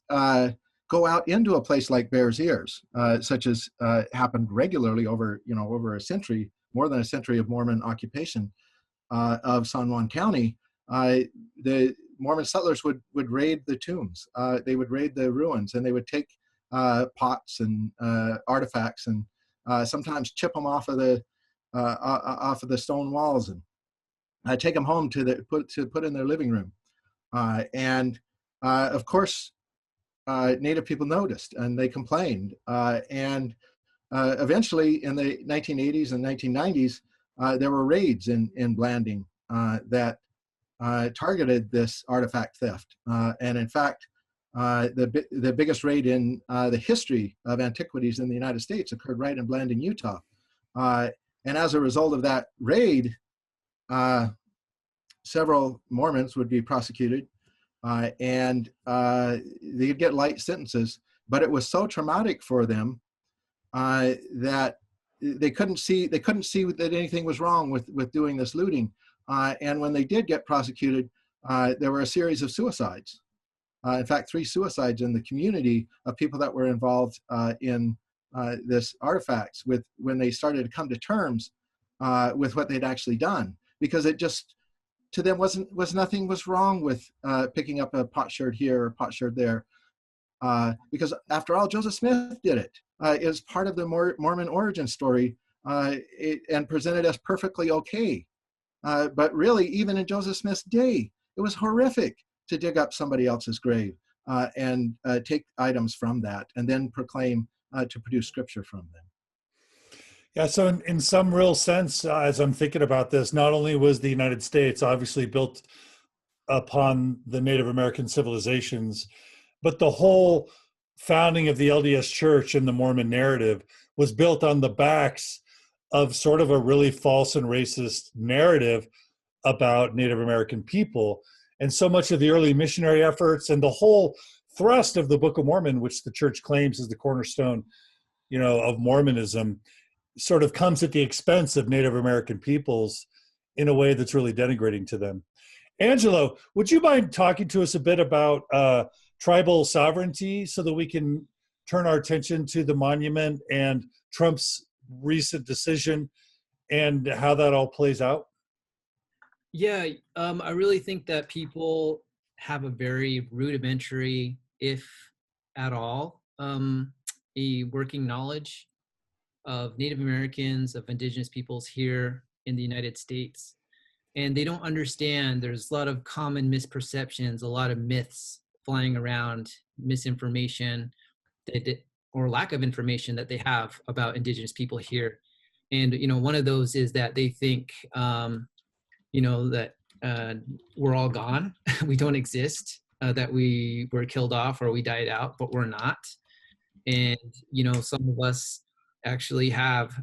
go out into a place like Bears Ears, such as happened regularly over a century, more than a century of Mormon occupation of San Juan County, the Mormon settlers would raid the tombs. They would raid the ruins, and they would take pots and artifacts, and sometimes chip them off of the stone walls, and take them home to put in their living room. Of course, Native people noticed, and they complained. Eventually, in the 1980s and 1990s, there were raids in Blanding that targeted this artifact theft. And in fact, the biggest raid in the history of antiquities in the United States occurred right in Blanding, Utah. And as a result of that raid, several Mormons would be prosecuted, and they'd get light sentences. But it was so traumatic for them that they couldn't see that anything was wrong with doing this looting. And when they did get prosecuted, there were a series of suicides. In fact, 3 suicides in the community of people that were involved in this artifacts when they started to come to terms with what they'd actually done, because it just, to them, nothing was wrong with picking up a potsherd here or potsherd there, because after all, Joseph Smith did it. It was part of the Mormon origin story, and presented as perfectly okay. But really, even in Joseph Smith's day, it was horrific to dig up somebody else's grave and take items from that, and then proclaim to produce scripture from them. Yeah, so in some real sense, as I'm thinking about this, not only was the United States obviously built upon the Native American civilizations, but the whole founding of the LDS Church and the Mormon narrative was built on the backs of sort of a really false and racist narrative about Native American people. And so much of the early missionary efforts and the whole thrust of the Book of Mormon, which the church claims is the cornerstone, of Mormonism, sort of comes at the expense of Native American peoples in a way that's really denigrating to them. Angelo, would you mind talking to us a bit about tribal sovereignty so that we can turn our attention to the monument and Trump's recent decision and how that all plays out? Yeah, I really think that people have a very rudimentary, if at all, a working knowledge of Native Americans, of indigenous peoples here in the United States. And they don't understand there's a lot of common misperceptions, a lot of myths flying around, misinformation or lack of information that they have about indigenous people here. And, one of those is that they think, that we're all gone, we don't exist, that we were killed off or we died out, but we're not. And, some of us actually have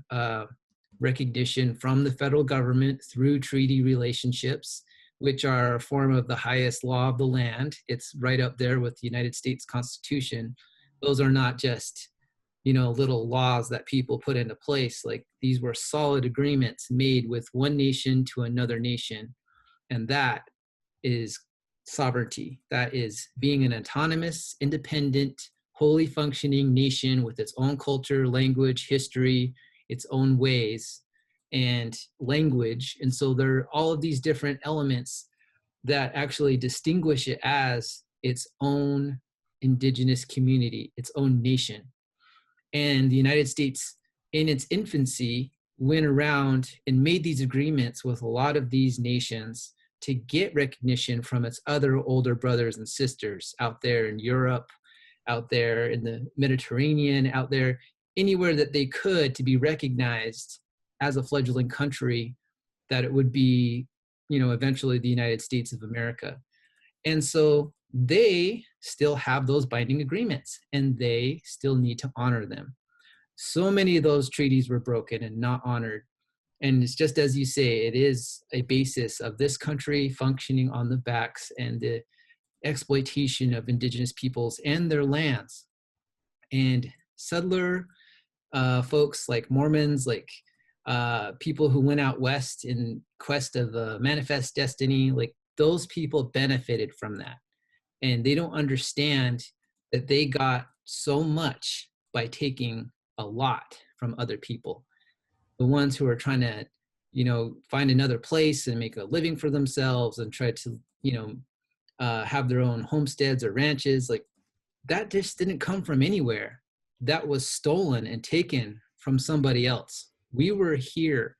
recognition from the federal government through treaty relationships, which are a form of the highest law of the land. It's right up there with the United States Constitution. Those are not just, little laws that people put into place. Like, these were solid agreements made with one nation to another nation. And that is sovereignty. That is being an autonomous, independent, wholly functioning nation with its own culture, language, history, its own ways and language. And so there are all of these different elements that actually distinguish it as its own indigenous community, its own nation. And the United States, in its infancy, went around and made these agreements with a lot of these nations to get recognition from its other older brothers and sisters out there in Europe, out there in the Mediterranean, out there anywhere that they could, to be recognized as a fledgling country, that it would be, eventually the United States of America. And so they still have those binding agreements and they still need to honor them. So many of those treaties were broken and not honored. And it's just as you say, it is a basis of this country functioning on the backs and the exploitation of indigenous peoples and their lands. And settler folks like Mormons, like people who went out west in quest of a manifest destiny, like those people benefited from that. And they don't understand that they got so much by taking a lot from other people. The ones who are trying to, find another place and make a living for themselves and try to, have their own homesteads or ranches, like that just didn't come from anywhere. That was stolen and taken from somebody else. We were here.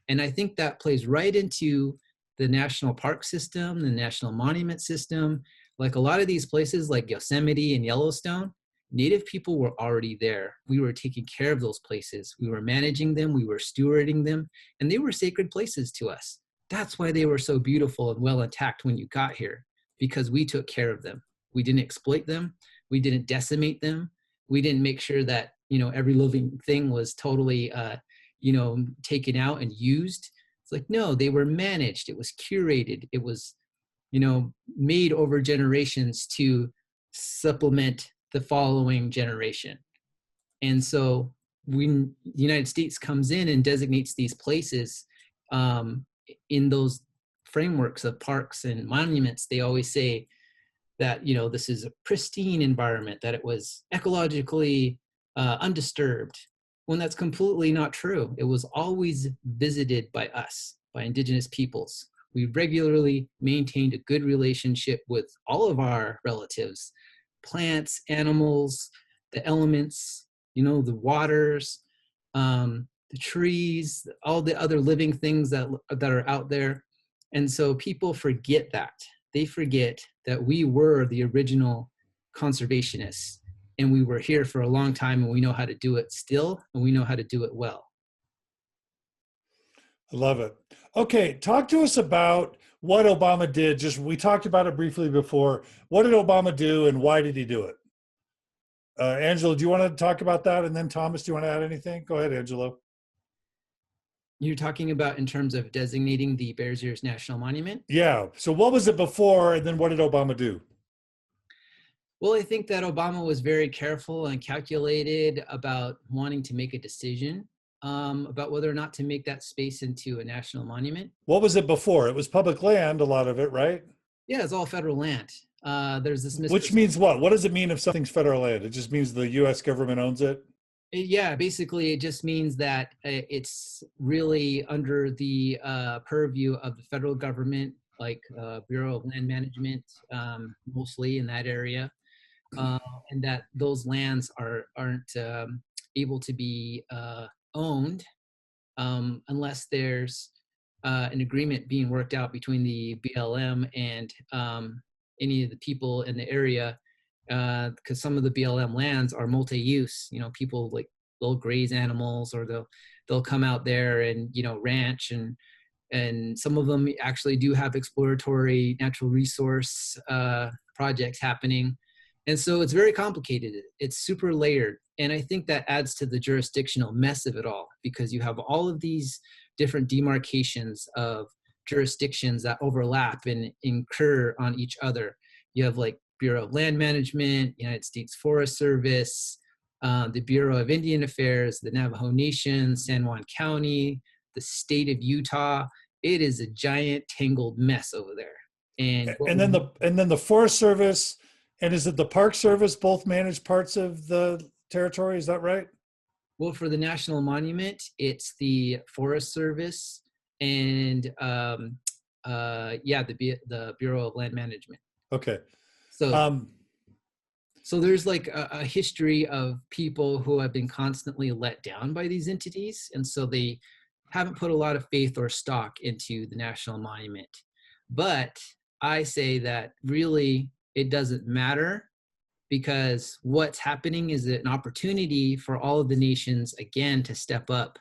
And I think that plays right into the national park system, the national monument system. Like a lot of these places like Yosemite and Yellowstone, Native people were already there. We were taking care of those places. We were managing them. We were stewarding them. And they were sacred places to us. That's why they were so beautiful and well intact when you got here, because we took care of them. We didn't exploit them. We didn't decimate them. We didn't make sure that, every living thing was totally, taken out and used. It's like, no, they were managed. It was curated. It was, made over generations to supplement the following generation. And so when the United States comes in and designates these places in those frameworks of parks and monuments, they always say that, this is a pristine environment, that it was ecologically undisturbed, when that's completely not true. It was always visited by us, by indigenous peoples. We regularly maintained a good relationship with all of our relatives, plants, animals, the elements, the waters, the trees, all the other living things that are out there. And so people forget that. They forget that we were the original conservationists and we were here for a long time, and we know how to do it still, and we know how to do it well. I love it. Okay, talk to us about what Obama did. We talked about it briefly before. What did Obama do and why did he do it? Angelo, do you want to talk about that? And then Thomas, do you want to add anything? Go ahead, Angelo. You're talking about in terms of designating the Bears Ears National Monument? Yeah. So what was it before, and then what did Obama do? Well, I think that Obama was very careful and calculated about wanting to make a decision about whether or not to make that space into a national monument. What was it before? It was public land, a lot of it, right? Yeah, it's all federal land. There's this Which means what? What does it mean if something's federal land? It just means the U.S. government owns it? Yeah, basically it just means that it's really under the purview of the federal government, like Bureau of Land Management, mostly in that area, and that those lands aren't able to be owned unless there's an agreement being worked out between the BLM and any of the people in the area, because some of the BLM lands are multi-use. You know, people like they'll graze animals, or they'll come out there and ranch, and some of them actually do have exploratory natural resource projects happening. And so it's very complicated. It's super layered. And I think that adds to the jurisdictional mess of it all, because you have all of these different demarcations of jurisdictions that overlap and incur on each other. You have like Bureau of Land Management, United States Forest Service, the Bureau of Indian Affairs, the Navajo Nation, San Juan County, the state of Utah. It is a giant tangled mess over there. And then the Forest Service, and is it the Park Service, both manage parts of the territory? Is that right? Well, for the National Monument, it's the Forest Service and the Bureau of Land Management. Okay. So there's like a history of people who have been constantly let down by these entities, and so they haven't put a lot of faith or stock into the National Monument. But I say that really it doesn't matter, because what's happening is an opportunity for all of the nations, again, to step up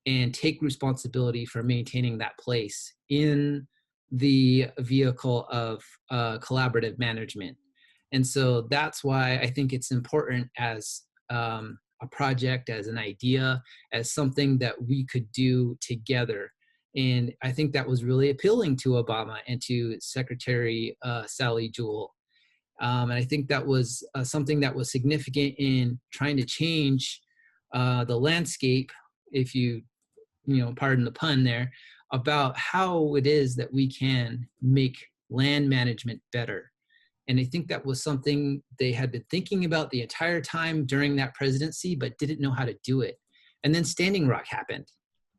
and take responsibility for maintaining that place in the vehicle of collaborative management. And so that's why I think it's important as a project, as an idea, as something that we could do together. And I think that was really appealing to Obama and to Secretary Sally Jewell. And I think that was something that was significant in trying to change the landscape, if you pardon the pun there, about how it is that we can make land management better. And I think that was something they had been thinking about the entire time during that presidency, but didn't know how to do it. And then Standing Rock happened,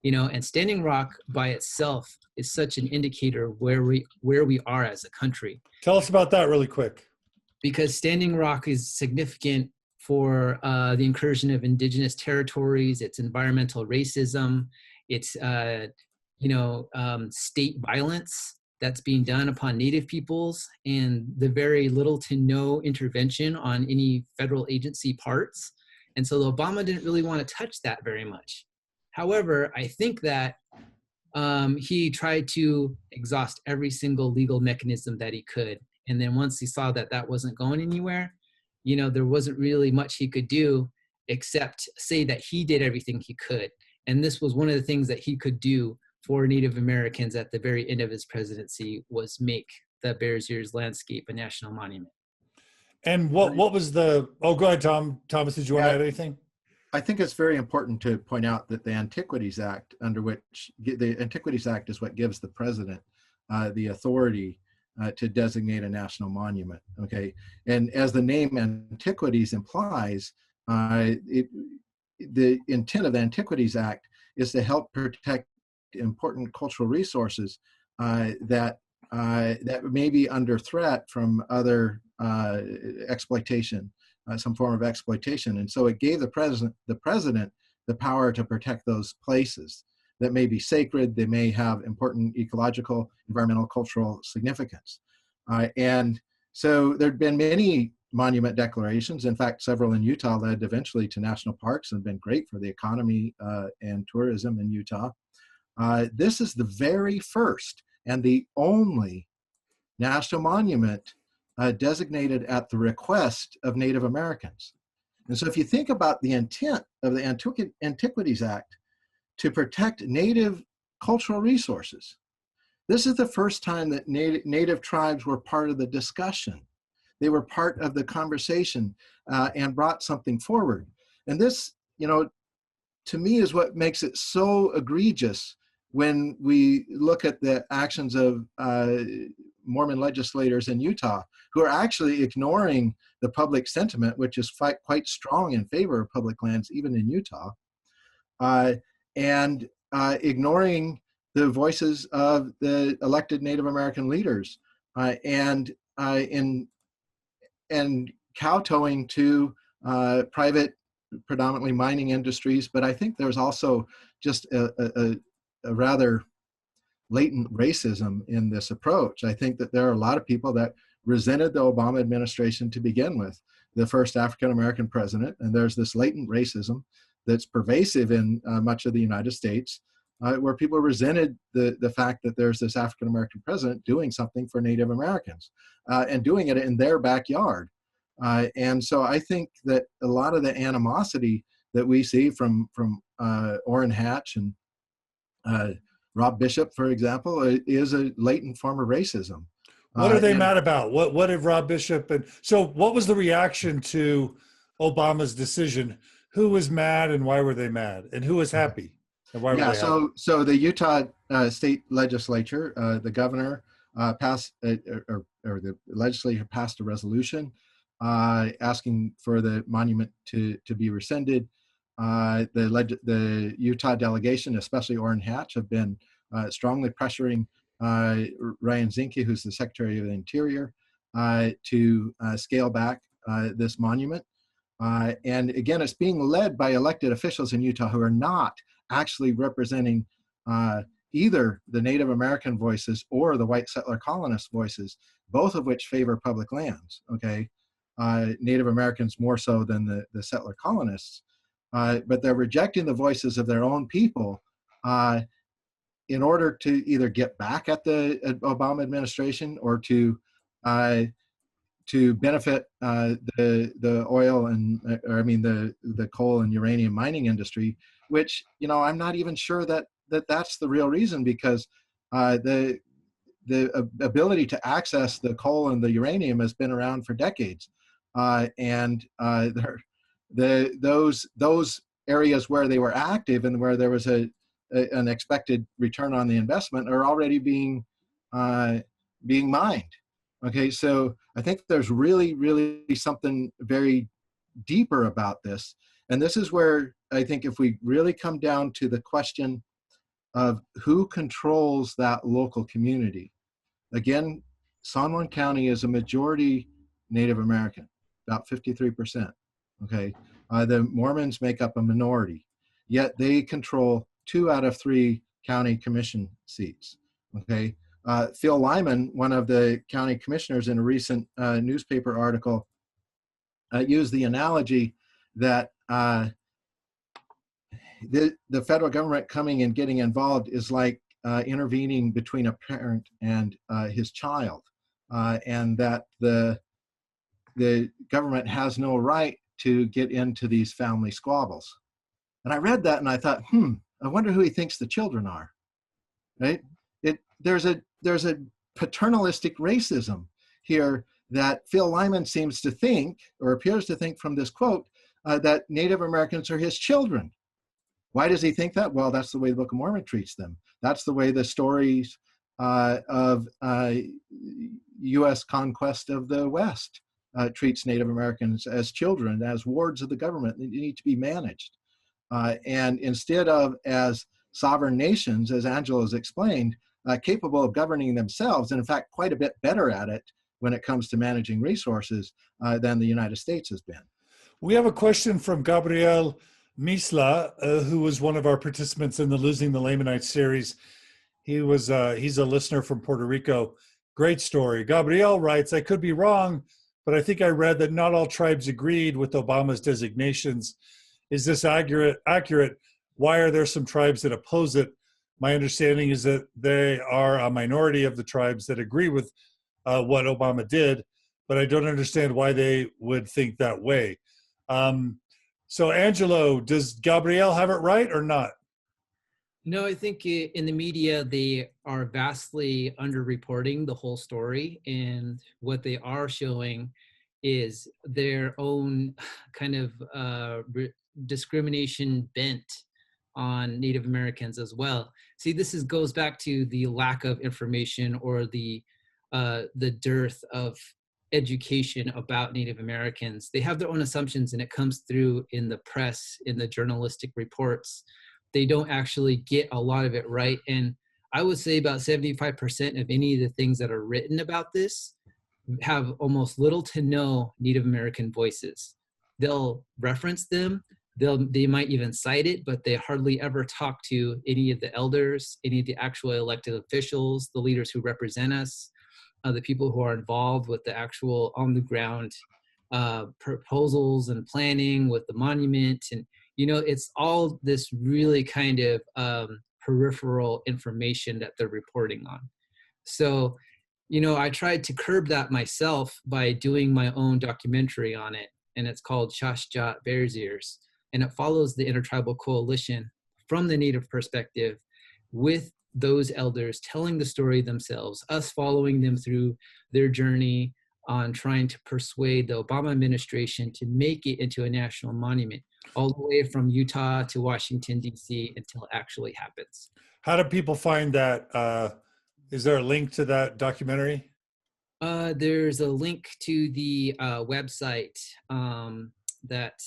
and Standing Rock by itself is such an indicator where we are as a country. Tell us about that really quick. Because Standing Rock is significant for the incursion of indigenous territories, its environmental racism, its state violence that's being done upon Native peoples, and the very little to no intervention on any federal agency parts. And so Obama didn't really want to touch that very much. However, I think that he tried to exhaust every single legal mechanism that he could. And then once he saw that that wasn't going anywhere, there wasn't really much he could do except say that he did everything he could. And this was one of the things that he could do for Native Americans at the very end of his presidency, was make the Bears Ears landscape a national monument. And what was go ahead, Tom. Thomas, did you want to add anything? I think it's very important to point out that the Antiquities Act, the Antiquities Act is what gives the president the authority to designate a national monument. Okay, and as the name Antiquities implies, the intent of the Antiquities Act is to help protect important cultural resources that may be under threat from other exploitation, some form of exploitation. And so it gave the president the power to protect those places that may be sacred, they may have important ecological, environmental, cultural significance. And so there'd been many monument declarations. In fact, several in Utah led eventually to national parks and been great for the economy and tourism in Utah. This is the very first and the only national monument designated at the request of Native Americans. And so if you think about the intent of the Antiquities Act to protect Native cultural resources, this is the first time that Native tribes were part of the discussion. They were part of the conversation and brought something forward. And this, to me is what makes it so egregious when we look at the actions of Mormon legislators in Utah, who are actually ignoring the public sentiment, which is quite strong in favor of public lands, even in Utah, and ignoring the voices of the elected Native American leaders, and kowtowing to private, predominantly mining industries. But I think there's also just a rather latent racism in this approach. I think that there are a lot of people that resented the Obama administration to begin with, the first African-American president, and there's this latent racism that's pervasive in much of the United States, where people resented the fact that there's this African-American president doing something for Native Americans, and doing it in their backyard. And so I think that a lot of the animosity that we see from Orrin Hatch and Rob Bishop, for example, is a latent form of racism. What are they mad about? What did Rob Bishop and so what was the reaction to Obama's decision? Who was mad and why were they mad? And who was happy and why were they happy? So the Utah state legislature, the governor passed or the legislature passed a resolution asking for the monument to be rescinded. The Utah delegation, especially Orrin Hatch, have been strongly pressuring Ryan Zinke, who's the Secretary of the Interior, to scale back this monument. And again, it's being led by elected officials in Utah who are not actually representing either the Native American voices or the white settler colonist voices, both of which favor public lands, okay? Native Americans more so than the settler colonists. But they're rejecting the voices of their own people in order to either get back at the Obama administration or to benefit the oil and the coal and uranium mining industry, which I'm not even sure that's the real reason, because the ability to access the coal and the uranium has been around for decades, and those areas where they were active and where there was an expected return on the investment are already being mined. Okay, so I think there's really, really something very deeper about this. And this is where I think if we really come down to the question of who controls that local community, again, San Juan County is a majority Native American, about 53%, okay? The Mormons make up a minority, yet they control 2 out of 3 county commission seats, okay? Phil Lyman, one of the county commissioners, in a recent newspaper article, used the analogy that the federal government coming and getting involved is like intervening between a parent and his child, and that the government has no right to get into these family squabbles. And I read that and I thought, I wonder who he thinks the children are, right? There's a paternalistic racism here that Phil Lyman seems to think, or appears to think from this quote, that Native Americans are his children. Why does he think that? Well, that's the way the Book of Mormon treats them. That's the way the stories of U.S. conquest of the West treats Native Americans as children, as wards of the government that need to be managed. And instead of as sovereign nations, as Angelo has explained, capable of governing themselves, and in fact quite a bit better at it when it comes to managing resources than the United States has been. We have a question from Gabriel Misla, who was one of our participants in the Losing the Lamanites series. He's a listener from Puerto Rico. Great story. Gabriel writes, I could be wrong, but I think I read that not all tribes agreed with Obama's designations. Is this accurate? Why are there some tribes that oppose it? My understanding is that they are a minority of the tribes that agree with what Obama did, but I don't understand why they would think that way. So Angelo, does Gabriel have it right or not? No, I think in the media, they are vastly underreporting the whole story. And what they are showing is their own kind of discrimination bent on Native Americans as well. See, goes back to the lack of information or the dearth of education about Native Americans. They have their own assumptions, and it comes through in the press, in the journalistic reports. They don't actually get a lot of it right. And I would say about 75% of any of the things that are written about this have almost little to no Native American voices. They'll reference them, they might even cite it, but they hardly ever talk to any of the elders, any of the actual elected officials, the leaders who represent us, the people who are involved with the actual on the ground proposals and planning with the monument. And, it's all this really kind of peripheral information that they're reporting on. So, I tried to curb that myself by doing my own documentary on it, and it's called Shashjat Bears Ears, and it follows the Intertribal Coalition from the Native perspective, with those elders telling the story themselves, us following them through their journey on trying to persuade the Obama administration to make it into a national monument, all the way from Utah to Washington, D.C., until it actually happens. How do people find that? Is there a link to that documentary? There's a link to the website that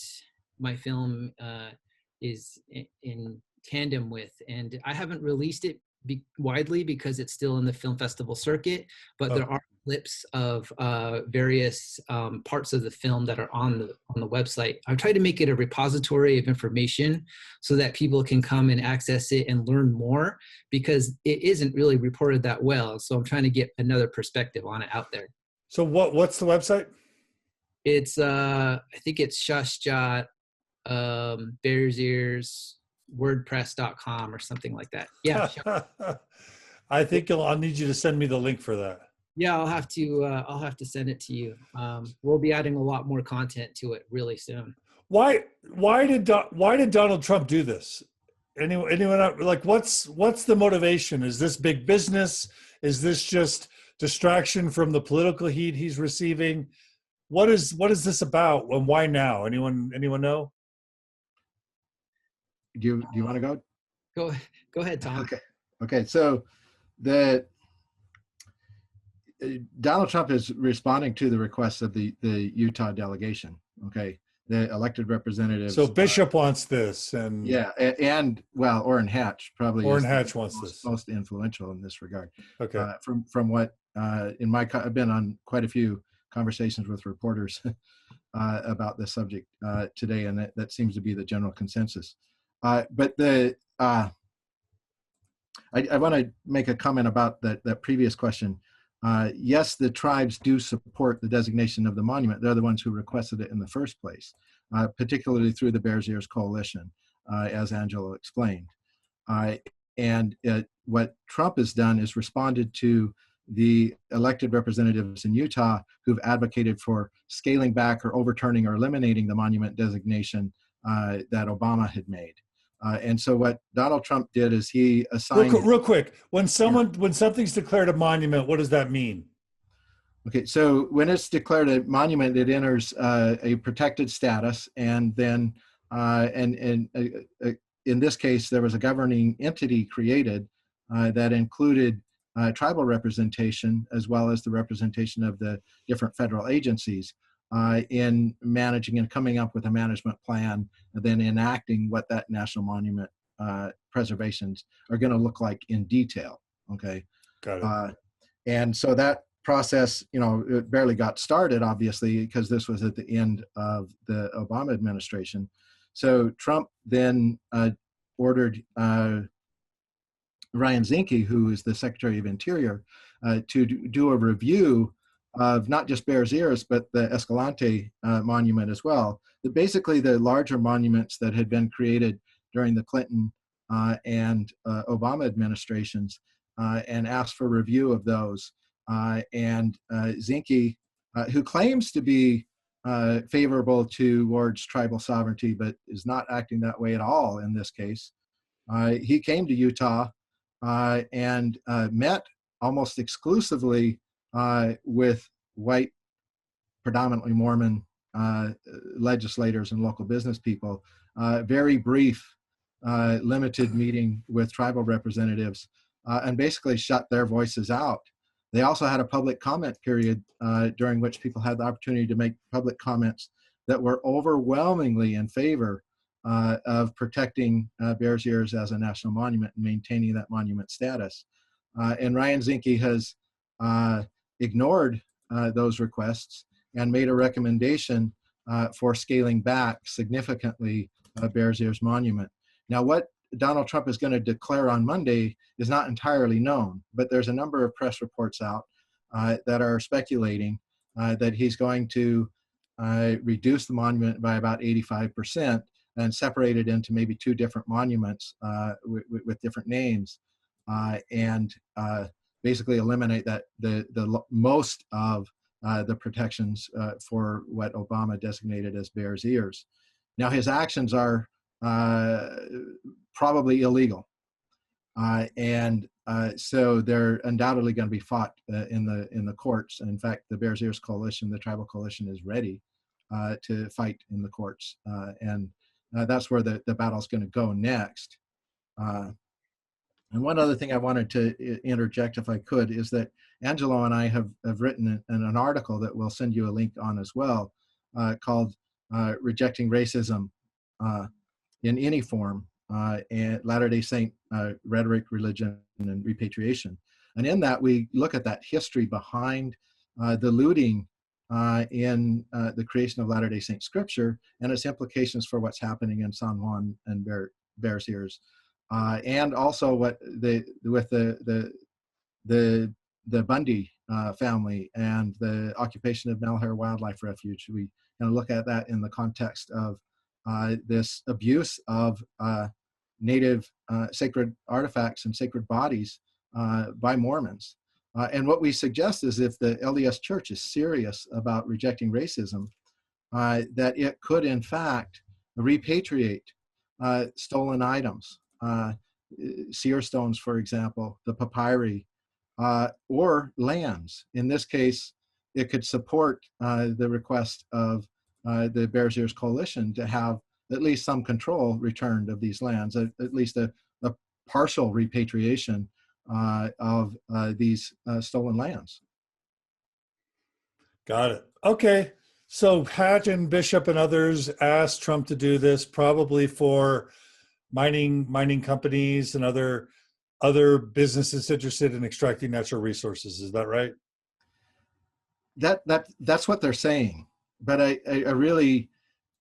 my film is in tandem with, and I haven't released it widely because it's still in the film festival circuit, but there are clips of various parts of the film that are on the website. I've tried to make it a repository of information so that people can come and access it and learn more, because it isn't really reported that well. So I'm trying to get another perspective on it out there. So what's the website? It's I think it's Shashjat Bears Ears WordPress.com or something like that. Yeah. I think I'll need you to send me the link for that. Yeah, I'll have to send it to you. We'll be adding a lot more content to it really soon. Why did Donald Trump do this? Anyone like what's the motivation? Is this big business? Is this just distraction from the political heat he's receiving? What is this about, and why now? Anyone know? Do you want to go? Go ahead, Tom. Okay. So Donald Trump is responding to the requests of the Utah delegation. Okay, the elected representatives. So Bishop wants this, and and Orrin Hatch probably. Orrin Hatch wants this. Most influential in this regard. Okay. From what I've been on quite a few conversations with reporters about this subject today, and that seems to be the general consensus. But I want to make a comment about that previous question. Yes, the tribes do support the designation of the monument. They're the ones who requested it in the first place, particularly through the Bears Ears Coalition, as Angelo explained. And what Trump has done is responded to the elected representatives in Utah who've advocated for scaling back or overturning or eliminating the monument designation that Obama had made. And so what Donald Trump did is he assigned... Real quick, when something's declared a monument, what does that mean? Okay, so when it's declared a monument, it enters a protected status, and then in this case, there was a governing entity created that included tribal representation as well as the representation of the different federal agencies in managing and coming up with a management plan, and then enacting what that national monument preservations are going to look like in detail. Okay, got it. And so that process, it barely got started, obviously, because this was at the end of the Obama administration. So Trump then ordered Ryan Zinke, who is the Secretary of Interior, to do a review of not just Bears Ears, but the Escalante monument as well. Basically, the larger monuments that had been created during the Clinton and Obama administrations, and asked for review of those. And Zinke, who claims to be favorable towards tribal sovereignty, but is not acting that way at all in this case, he came to Utah and met almost exclusively with white, predominantly Mormon legislators and local business people. Very brief limited meeting with tribal representatives and basically shut their voices out. They also had a public comment period during which people had the opportunity to make public comments that were overwhelmingly in favor of protecting Bears Ears as a national monument and maintaining that monument status. And Ryan Zinke has ignored those requests and made a recommendation for scaling back significantly Bears Ears Monument. Now, what Donald Trump is going to declare on Monday is not entirely known, but there's a number of press reports out that are speculating that he's going to reduce the monument by about 85% and separate it into maybe two different monuments with different names, and basically eliminate that the most of the protections for what Obama designated as Bears Ears. Now, his actions are probably illegal, and so they're undoubtedly going to be fought in the courts. And in fact, the Bears Ears Coalition, the tribal coalition, is ready to fight in the courts, and that's where the battle's going to go next. And one other thing I wanted to interject, if I could, is that Angelo and I have written an article that we'll send you a link on as well, called Rejecting Racism in Any Form, and Latter-day Saint Rhetoric, Religion, and Repatriation. And in that, we look at that history behind the looting in the creation of Latter-day Saint scripture and its implications for what's happening in San Juan and Bears Ears. And also what with the Bundy family and the occupation of Malheur Wildlife Refuge. We kind of look at that in the context of this abuse of native sacred artifacts and sacred bodies by Mormons. And what we suggest is if the LDS Church is serious about rejecting racism, that it could in fact repatriate stolen items, seer stones, for example, the papyri, or lands. In this case, it could support the request of the Bears Ears Coalition to have at least some control returned of these lands, at least a partial repatriation of these stolen lands. Got it. Okay. So Hatch and Bishop and others asked Trump to do this probably for mining companies and other businesses interested in extracting natural resources. Is that right? That's what they're saying. But I really,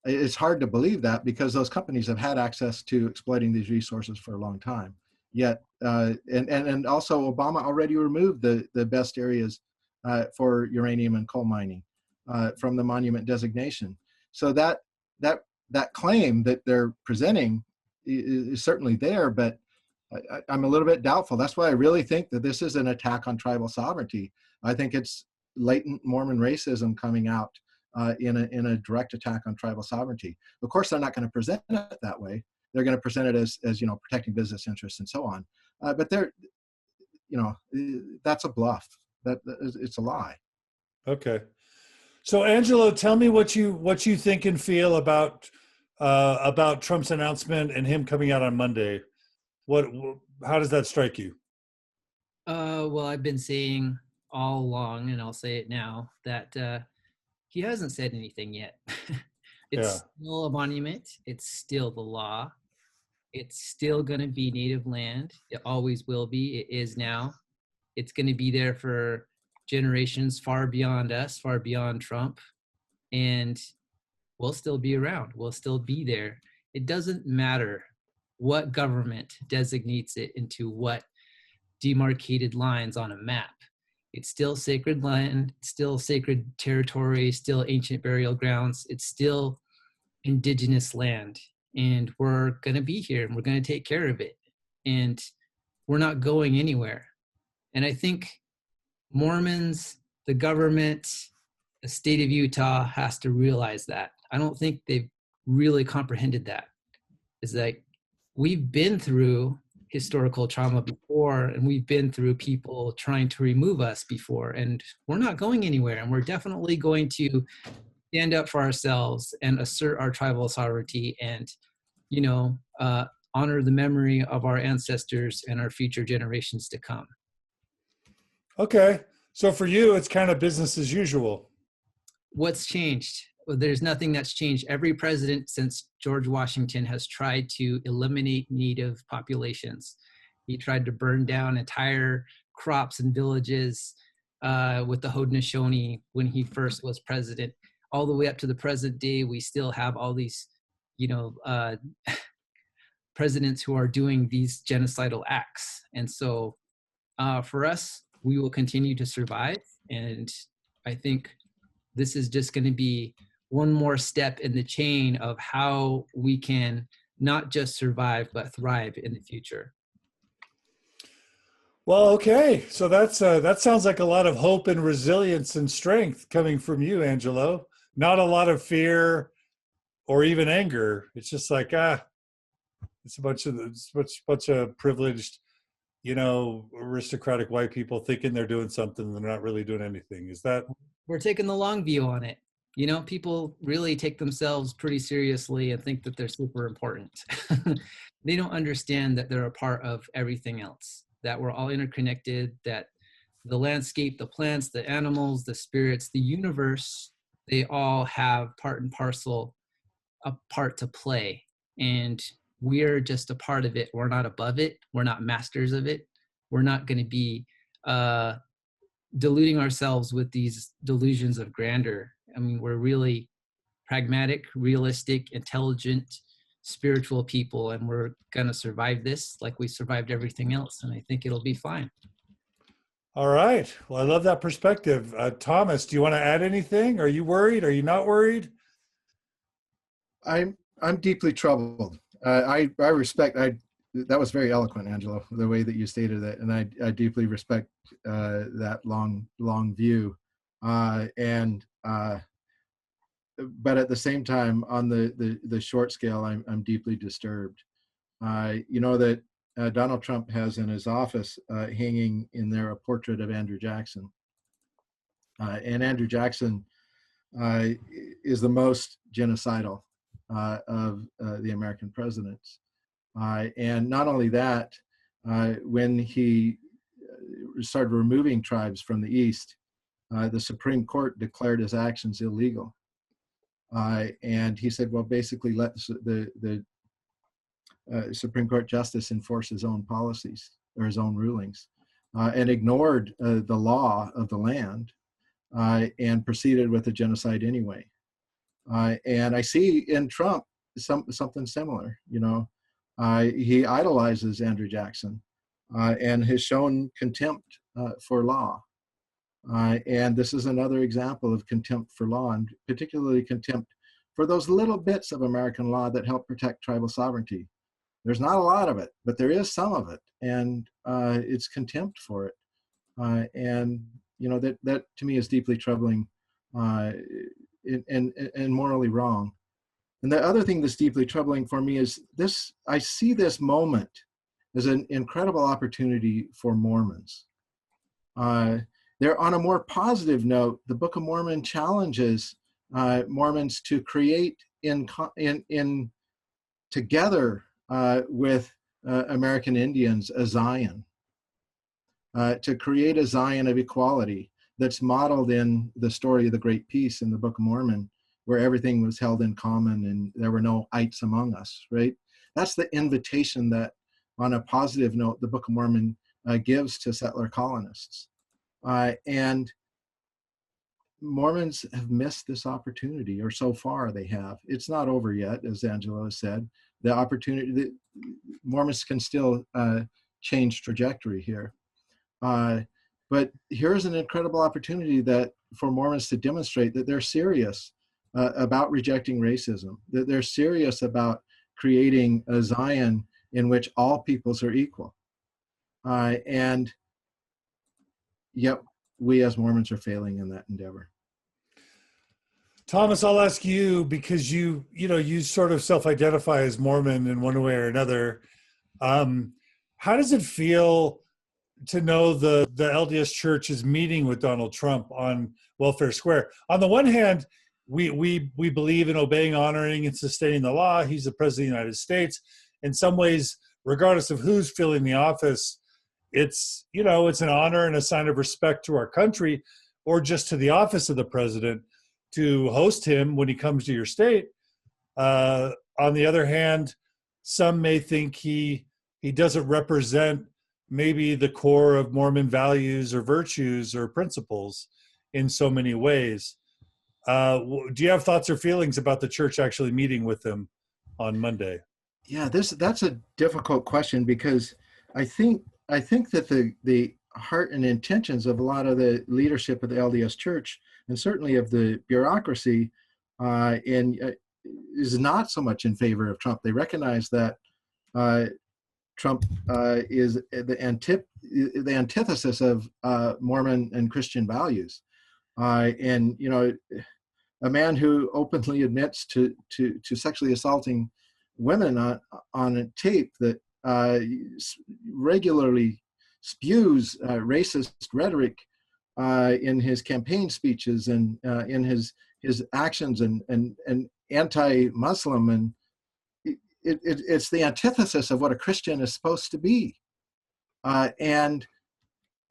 it's hard to believe that because those companies have had access to exploiting these resources for a long time. Yet, and also Obama already removed the best areas for uranium and coal mining from the monument designation. So that claim that they're presenting is certainly there, but I'm a little bit doubtful. That's why I really think that this is an attack on tribal sovereignty. I think it's latent Mormon racism coming out in a direct attack on tribal sovereignty. Of course, they're not going to present it that way. They're going to present it as protecting business interests and so on. But they're, that's a bluff. It's a lie. Okay. So Angelo, tell me what you think and feel about Trump's announcement and him coming out on Monday. How does that strike you? Well, I've been saying all along, and I'll say it now, that he hasn't said anything yet. It's still a monument. It's still the law. It's still going to be native land. It always will be. It is now. It's going to be there for generations far beyond us, far beyond Trump. And we'll still be around. We'll still be there. It doesn't matter what government designates it into what demarcated lines on a map. It's still sacred land, still sacred territory, still ancient burial grounds. It's still indigenous land. And we're going to be here and we're going to take care of it. And we're not going anywhere. And I think Mormons, the government, the state of Utah has to realize that. I don't think they've really comprehended that. It's like we've been through historical trauma before, and we've been through people trying to remove us before, and we're not going anywhere. And we're definitely going to stand up for ourselves and assert our tribal sovereignty and, honor the memory of our ancestors and our future generations to come. Okay. So for you, it's kind of business as usual. What's changed? Well, there's nothing that's changed. Every president since George Washington has tried to eliminate native populations. He tried to burn down entire crops and villages with the Haudenosaunee when he first was president. All the way up to the present day, we still have all these, presidents who are doing these genocidal acts. And so for us, we will continue to survive. And I think this is just going to be one more step in the chain of how we can not just survive, but thrive in the future. Well, okay. So that sounds like a lot of hope and resilience and strength coming from you, Angelo. Not a lot of fear or even anger. It's just like, it's a bunch of privileged, aristocratic white people thinking they're doing something and they're not really doing anything. Is that? We're taking the long view on it. People really take themselves pretty seriously and think that they're super important. They don't understand that they're a part of everything else, that we're all interconnected, that the landscape, the plants, the animals, the spirits, the universe, they all have part and parcel, a part to play. And we're just a part of it. We're not above it. We're not masters of it. We're not going to be deluding ourselves with these delusions of grandeur. I mean, we're really pragmatic, realistic, intelligent, spiritual people, and we're going to survive this like we survived everything else. And I think it'll be fine. All right. Well, I love that perspective. Thomas, do you want to add anything? Are you worried? Are you not worried? I'm deeply troubled. I respect. That was very eloquent, Angelo, the way that you stated it, and I deeply respect that long view. But at the same time, on the short scale, I'm deeply disturbed. That Donald Trump has in his office hanging in there a portrait of Andrew Jackson, and Andrew Jackson is the most genocidal of the American presidents. And not only that, when he started removing tribes from the East, the Supreme Court declared his actions illegal. And he said, well, basically let the Supreme Court justice enforce his own policies or his own rulings, and ignored the law of the land and proceeded with the genocide anyway. And I see in Trump something similar. He idolizes Andrew Jackson and has shown contempt for law. And this is another example of contempt for law, and particularly contempt for those little bits of American law that help protect tribal sovereignty. There's not a lot of it, but there is some of it, and it's contempt for it. And that to me is deeply troubling and morally wrong. And the other thing that's deeply troubling for me is this: I see this moment as an incredible opportunity for Mormons. There, on a more positive note, the Book of Mormon challenges Mormons to create together with American Indians a Zion, to create a Zion of equality that's modeled in the story of the Great Peace in the Book of Mormon, where everything was held in common and there were no ites among us, right? That's the invitation that, on a positive note, the Book of Mormon gives to settler colonists. And Mormons have missed this opportunity, or so far they have. It's not over yet, as Angelo said. The Mormons can still change trajectory here. But here's an incredible opportunity for Mormons to demonstrate that they're serious about rejecting racism, that they're serious about creating a Zion in which all peoples are equal. And yet we as Mormons are failing in that endeavor. Thomas, I'll ask you, because you sort of self-identify as Mormon in one way or another. How does it feel to know the LDS Church is meeting with Donald Trump on Welfare Square? On the one hand, we believe in obeying, honoring, and sustaining the law. He's the president of the United States. in some ways, regardless of who's filling the office, it's, you know, it's an honor and a sign of respect to our country, or just to the office of the president, to host him when he comes to your state. On the other hand, some may think he doesn't represent maybe the core of Mormon values or virtues or principles in so many ways. Do you have thoughts or feelings about the church actually meeting with him on Monday? Yeah, that's a difficult question, because I think that the heart and intentions of a lot of the leadership of the LDS Church, and certainly of the bureaucracy, is not so much in favor of Trump. They recognize that Trump is the antithesis of Mormon and Christian values, and you know, a man who openly admits to sexually assaulting women on a tape, that regularly spews racist rhetoric in his campaign speeches and in his actions, and anti-Muslim, and it's the antithesis of what a Christian is supposed to be. And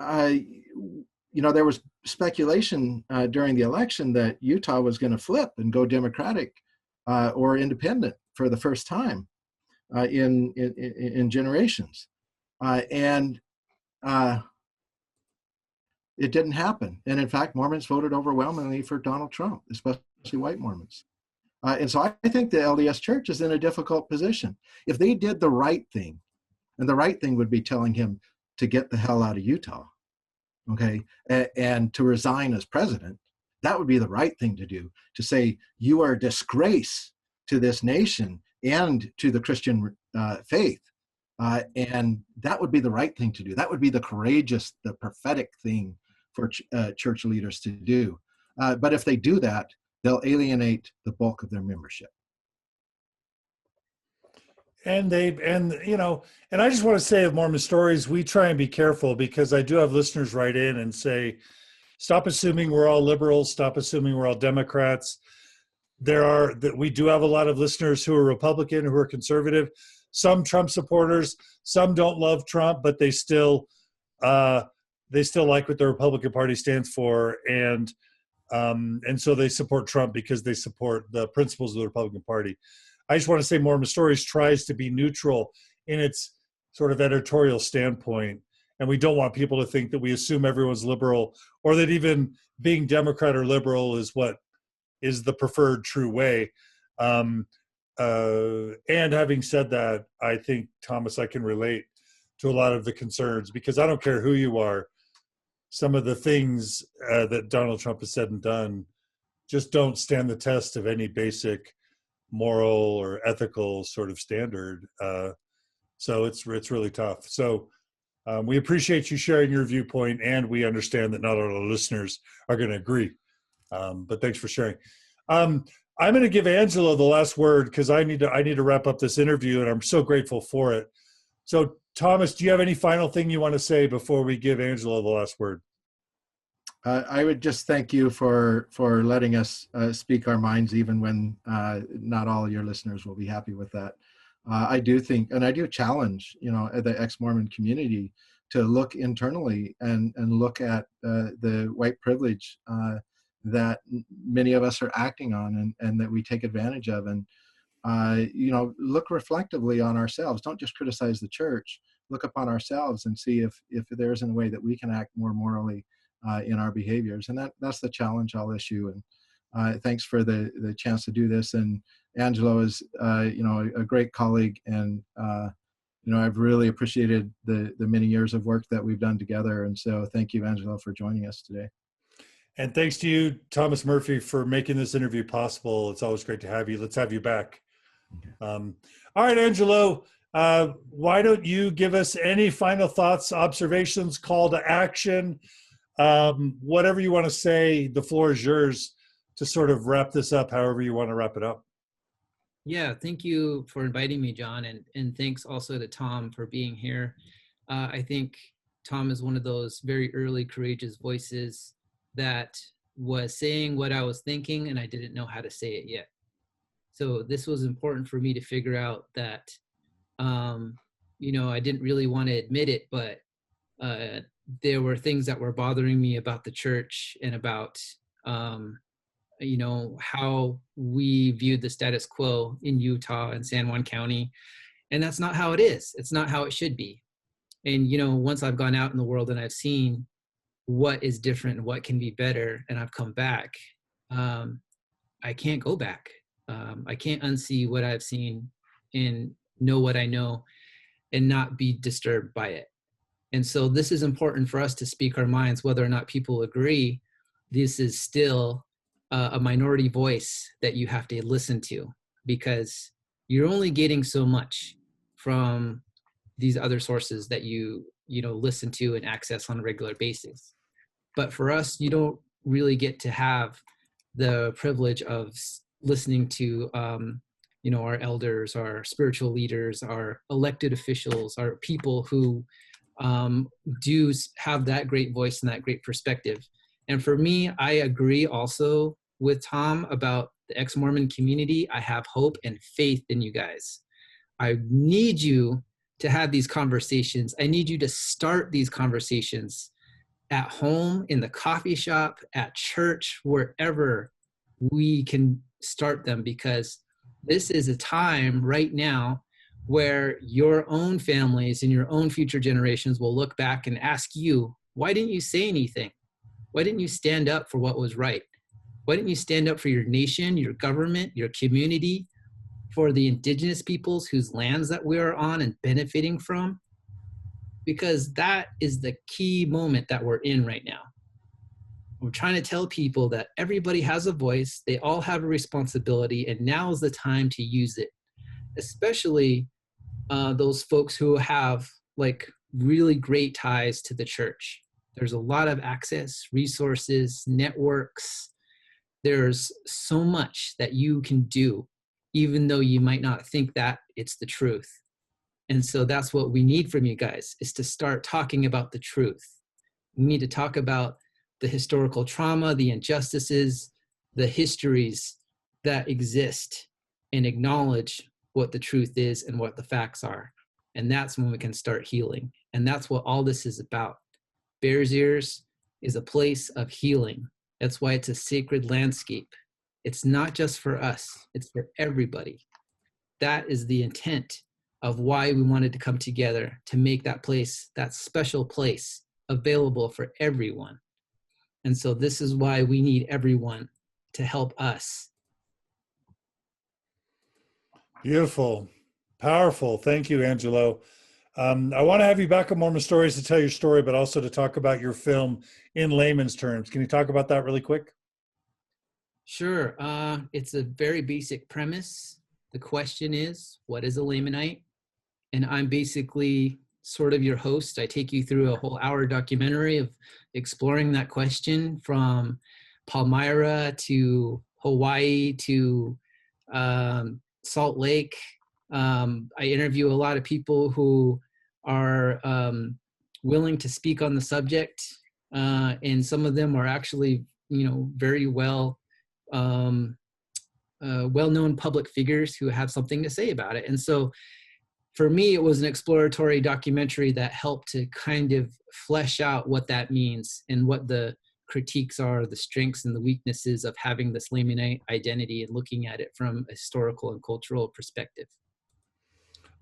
you know, there was speculation during the election that Utah was going to flip and go Democratic or independent for the first time in generations, and it didn't happen. And in fact, Mormons voted overwhelmingly for Donald Trump, especially white Mormons. And so I think the LDS Church is in a difficult position. If they did the right thing, and the right thing would be telling him to get the hell out of Utah, okay, and to resign as president, that would be the right thing to do, to say, you are a disgrace to this nation and to the Christian faith. And that would be the right thing to do. That would be the courageous, the prophetic thing for church leaders to do. But if they do that, they'll alienate the bulk of their membership. And you know, and I just want to say of Mormon Stories, we try and be careful, because I do have listeners write in and say, stop assuming we're all liberals, stop assuming we're all Democrats. We do have a lot of listeners who are Republican, who are conservative, some Trump supporters, some don't love Trump, but they still like what the Republican Party stands for, and so they support Trump because they support the principles of the Republican Party. I just want to say Mormon Stories tries to be neutral in its sort of editorial standpoint, and we don't want people to think that we assume everyone's liberal, or that even being Democrat or liberal is what is the preferred true way. And having said that, I think, Thomas, I can relate to a lot of the concerns, because I don't care who you are, some of the things that Donald Trump has said and done just don't stand the test of any basic moral or ethical sort of standard. So it's really tough. So we appreciate you sharing your viewpoint, and we understand that not all our listeners are going to agree. But thanks for sharing. I'm going to give Angelo the last word, because I need to wrap up this interview, and I'm so grateful for it. So Thomas, do you have any final thing you want to say before we give Angelo the last word? I would just thank you for letting us speak our minds, even when not all your listeners will be happy with that. I do think, and I do challenge, you know, the ex-Mormon community to look internally and look at the white privilege that many of us are acting on, and that we take advantage of, and you know, look reflectively on ourselves. Don't just criticize the church. Look upon ourselves and see if there isn't a way that we can act more morally in our behaviors. And that's the challenge I'll issue. And thanks for the chance to do this. And Angelo is, you know, a great colleague, and you know, I've really appreciated the many years of work that we've done together. And so thank you, Angelo, for joining us today. And thanks to you, Thomas Murphy, for making this interview possible. It's always great to have you. Let's have you back. All right, Angelo, why don't you give us any final thoughts, observations, call to action, whatever you want to say. The floor is yours to sort of wrap this up, however you want to wrap it up. Yeah, thank you for inviting me, John, and thanks also to Tom for being here. I think Tom is one of those very early courageous voices that was saying what I was thinking, and I didn't know how to say it yet. So this was important for me to figure out, that I didn't really want to admit it, but there were things that were bothering me about the church and about, how we viewed the status quo in Utah and San Juan County. And that's not how it is. It's not how it should be. And, once I've gone out in the world and I've seen what is different and what can be better, and I've come back, I can't go back. I can't unsee what I've seen and know what I know and not be disturbed by it. And so this is important for us to speak our minds, whether or not people agree. This is still a minority voice that you have to listen to, because you're only getting so much from these other sources that you listen to and access on a regular basis. But for us, you don't really get to have the privilege of listening to our elders, our spiritual leaders, our elected officials, our people who do have that great voice and that great perspective. And for me, I agree also with Tom about the ex-Mormon community. I have hope and faith in you guys. I need you to have these conversations. I need you to start these conversations at home, in the coffee shop, at church, wherever we can start them, because this is a time right now where your own families and your own future generations will look back and ask you, why didn't you say anything? Why didn't you stand up for what was right? Why didn't you stand up for your nation, your government, your community, for the indigenous peoples whose lands that we are on and benefiting from? Because that is the key moment that we're in right now. We're trying to tell people that everybody has a voice, they all have a responsibility, and now is the time to use it, especially those folks who have really great ties to the church. There's a lot of access, resources, networks. There's so much that you can do, even though you might not think that it's the truth. And so that's what we need from you guys, is to start talking about the truth. We need to talk about the historical trauma, the injustices, the histories that exist, and acknowledge what the truth is and what the facts are. And that's when we can start healing. And that's what all this is about. Bears Ears is a place of healing. That's why it's a sacred landscape. It's not just for us, it's for everybody. That is the intent of why we wanted to come together, to make that place, that special place, available for everyone. And so this is why we need everyone to help us. Beautiful. Powerful. Thank you, Angelo. I want to have you back on Mormon Stories to tell your story, but also to talk about your film in layman's terms. Can you talk about that really quick? Sure. It's a very basic premise. The question is, what is a Lamanite? And I'm basically sort of your host. I take you through a whole hour documentary of exploring that question, from Palmyra to Hawaii to Salt Lake. I interview a lot of people who are willing to speak on the subject, and some of them are actually, very well-known public figures who have something to say about it. And so for me, it was an exploratory documentary that helped to kind of flesh out what that means and what the critiques are, the strengths and the weaknesses of having this Lamanite identity, and looking at it from a historical and cultural perspective.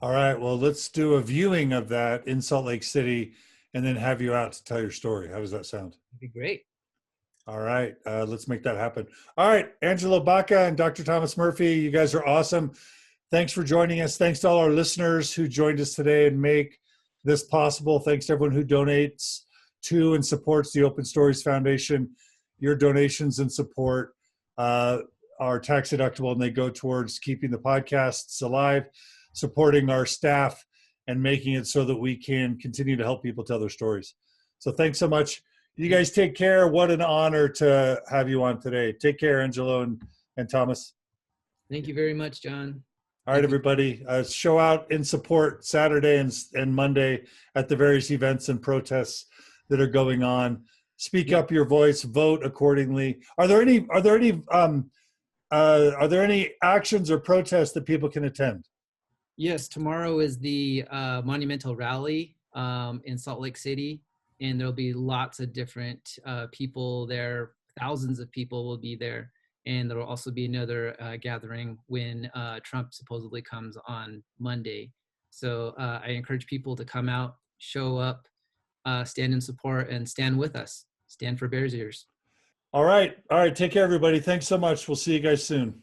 All right. Well, let's do a viewing of that in Salt Lake City and then have you out to tell your story. How does that sound? That'd be great. All right. Let's make that happen. All right. Angelo Baca and Dr. Thomas Murphy, you guys are awesome. Thanks for joining us. Thanks to all our listeners who joined us today and make this possible. Thanks to everyone who donates to and supports the Open Stories Foundation. Your donations and support are tax deductible, and they go towards keeping the podcasts alive, supporting our staff, and making it so that we can continue to help people tell their stories. So thanks so much. You guys take care. What an honor to have you on today. Take care, Angelo and Thomas. Thank you very much, John. All right, everybody. Show out in support Saturday and Monday at the various events and protests that are going on. Speak up your voice. Vote accordingly. Are there any actions or protests that people can attend? Yes, tomorrow is the monumental rally in Salt Lake City, and there'll be lots of different people there. Thousands of people will be there, and there will also be another gathering when Trump supposedly comes on Monday. So I encourage people to come out, show up, stand in support, and stand with us. Stand for Bears Ears. All right. All right. Take care, everybody. Thanks so much. We'll see you guys soon.